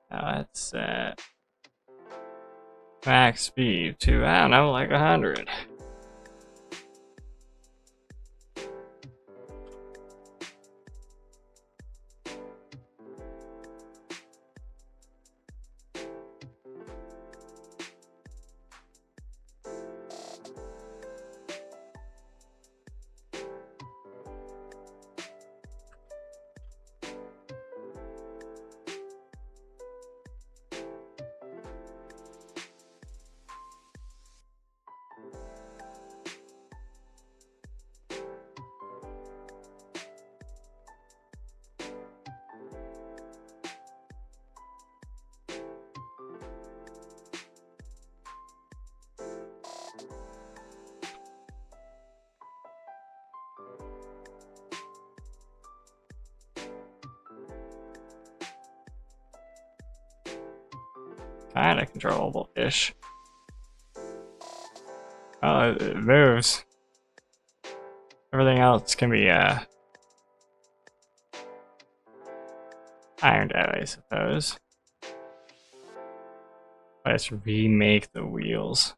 Now let's set max speed to, I don't know, like 100. Kinda controllable-ish. Oh, it moves. Everything else can be ironed out, I suppose. Let's remake the wheels.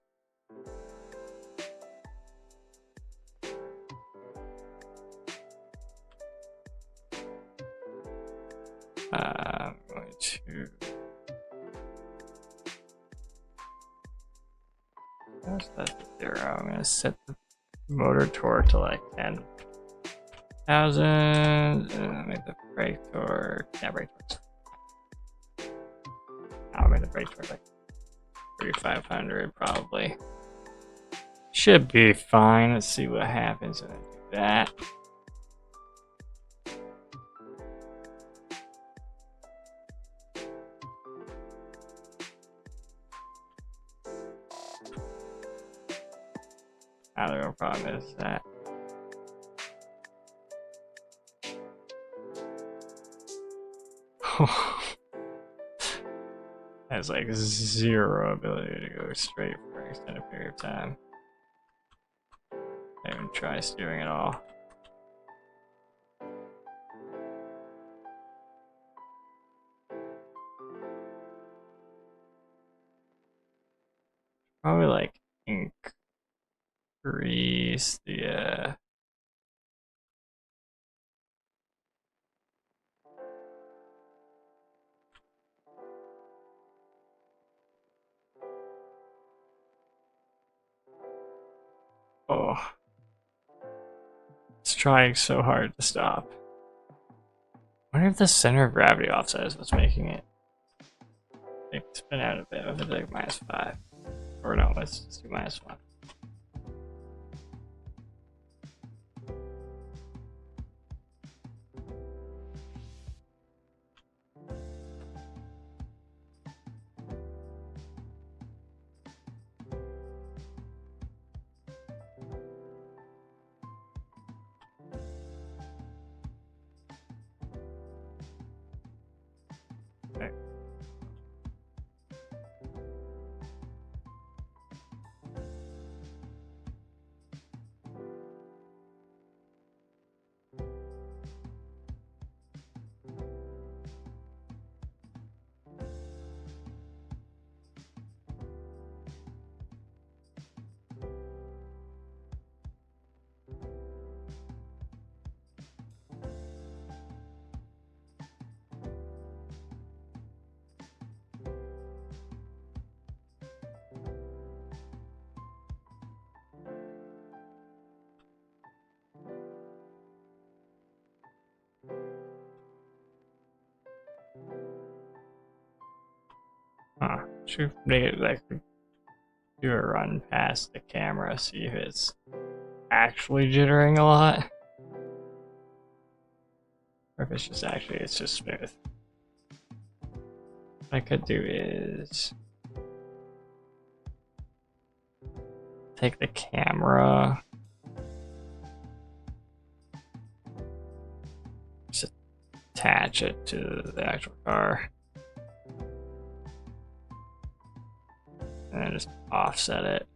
I'm going to... That's that 0. I'm going to set the motor torque to like 10,000. Make the brake torque. Yeah, brake torque. I'll make the brake torque like 3,500 probably. Should be fine. Let's see what happens when I do that. Now the real problem is that has like 0 ability to go straight for an extended period of time. I even try steering at all. Probably like increase the Oh, it's trying so hard to stop. I wonder if the center of gravity offset is what's making it spin out a bit. If it's like -5. Or no, let's do -1. Okay. Huh. Should make it like do a run past the camera, see if it's actually jittering a lot. Or if it's just actually, it's just smooth. What I could do is take the camera, just attach it to the actual car, and then just offset it.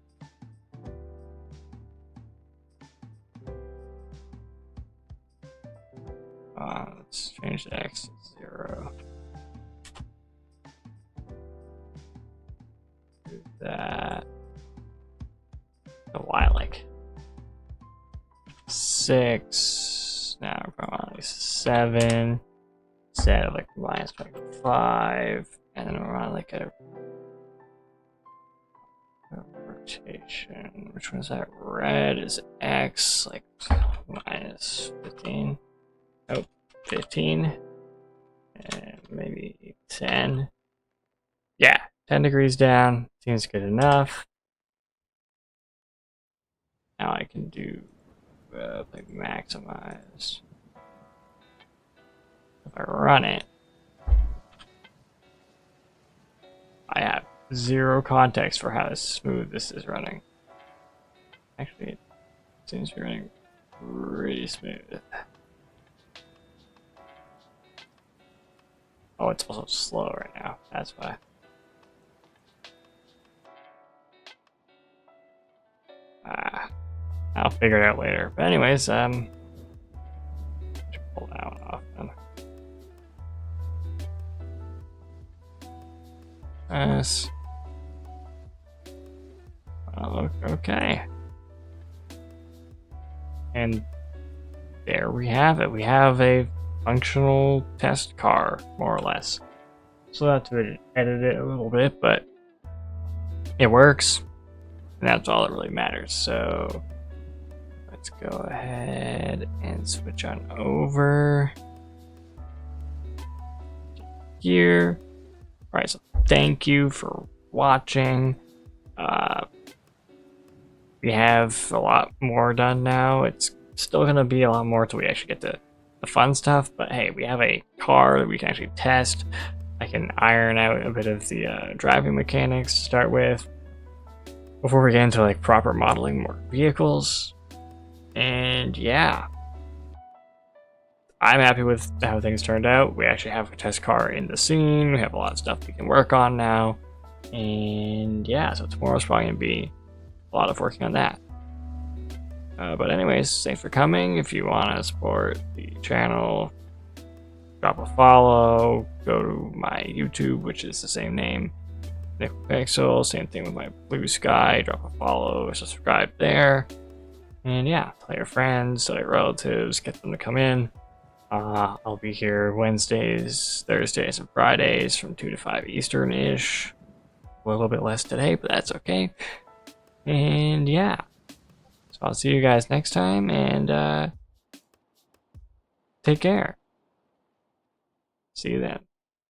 Let's change the X to 0. Do that. The Y like 6. Now probably 7. Set of like -25, and then we're on like a rotation. Which one's that? Red is X, like -15. Oh, 15. And maybe 10. Yeah, 10 degrees down. Seems good enough. Now I can do like maximize. If I run it, I have 0 context for how smooth this is running. Actually, it seems to be running pretty smooth. Oh, it's also slow right now. That's why. I'll figure it out later. But anyways, should pull that one off then. Yes. Okay. And there we have it. We have a functional test car, more or less. So I have to edit it a little bit, but it works. And that's all that really matters. So let's go ahead and switch on over here. All right, so thank you for watching. We have a lot more done now. It's still going to be a lot more until we actually get to the fun stuff, but hey, we have a car that we can actually test. I can iron out a bit of the driving mechanics to start with before we get into like proper modeling more vehicles. And yeah, I'm happy with how things turned out. We actually have a test car in the scene. We have a lot of stuff we can work on now. And yeah, so tomorrow's probably going to be a lot of working on that. But anyways, thanks for coming. If you want to support the channel, drop a follow. Go to my YouTube, which is the same name, Nickel Pixel. Same thing with my Blue Sky. Drop a follow, subscribe there. And yeah, tell your friends, tell your relatives, get them to come in. I'll be here Wednesdays, Thursdays, and Fridays from 2 to 5 Eastern-ish. A little bit less today, but that's okay. And yeah, So I'll see you guys next time, and take care. See you then.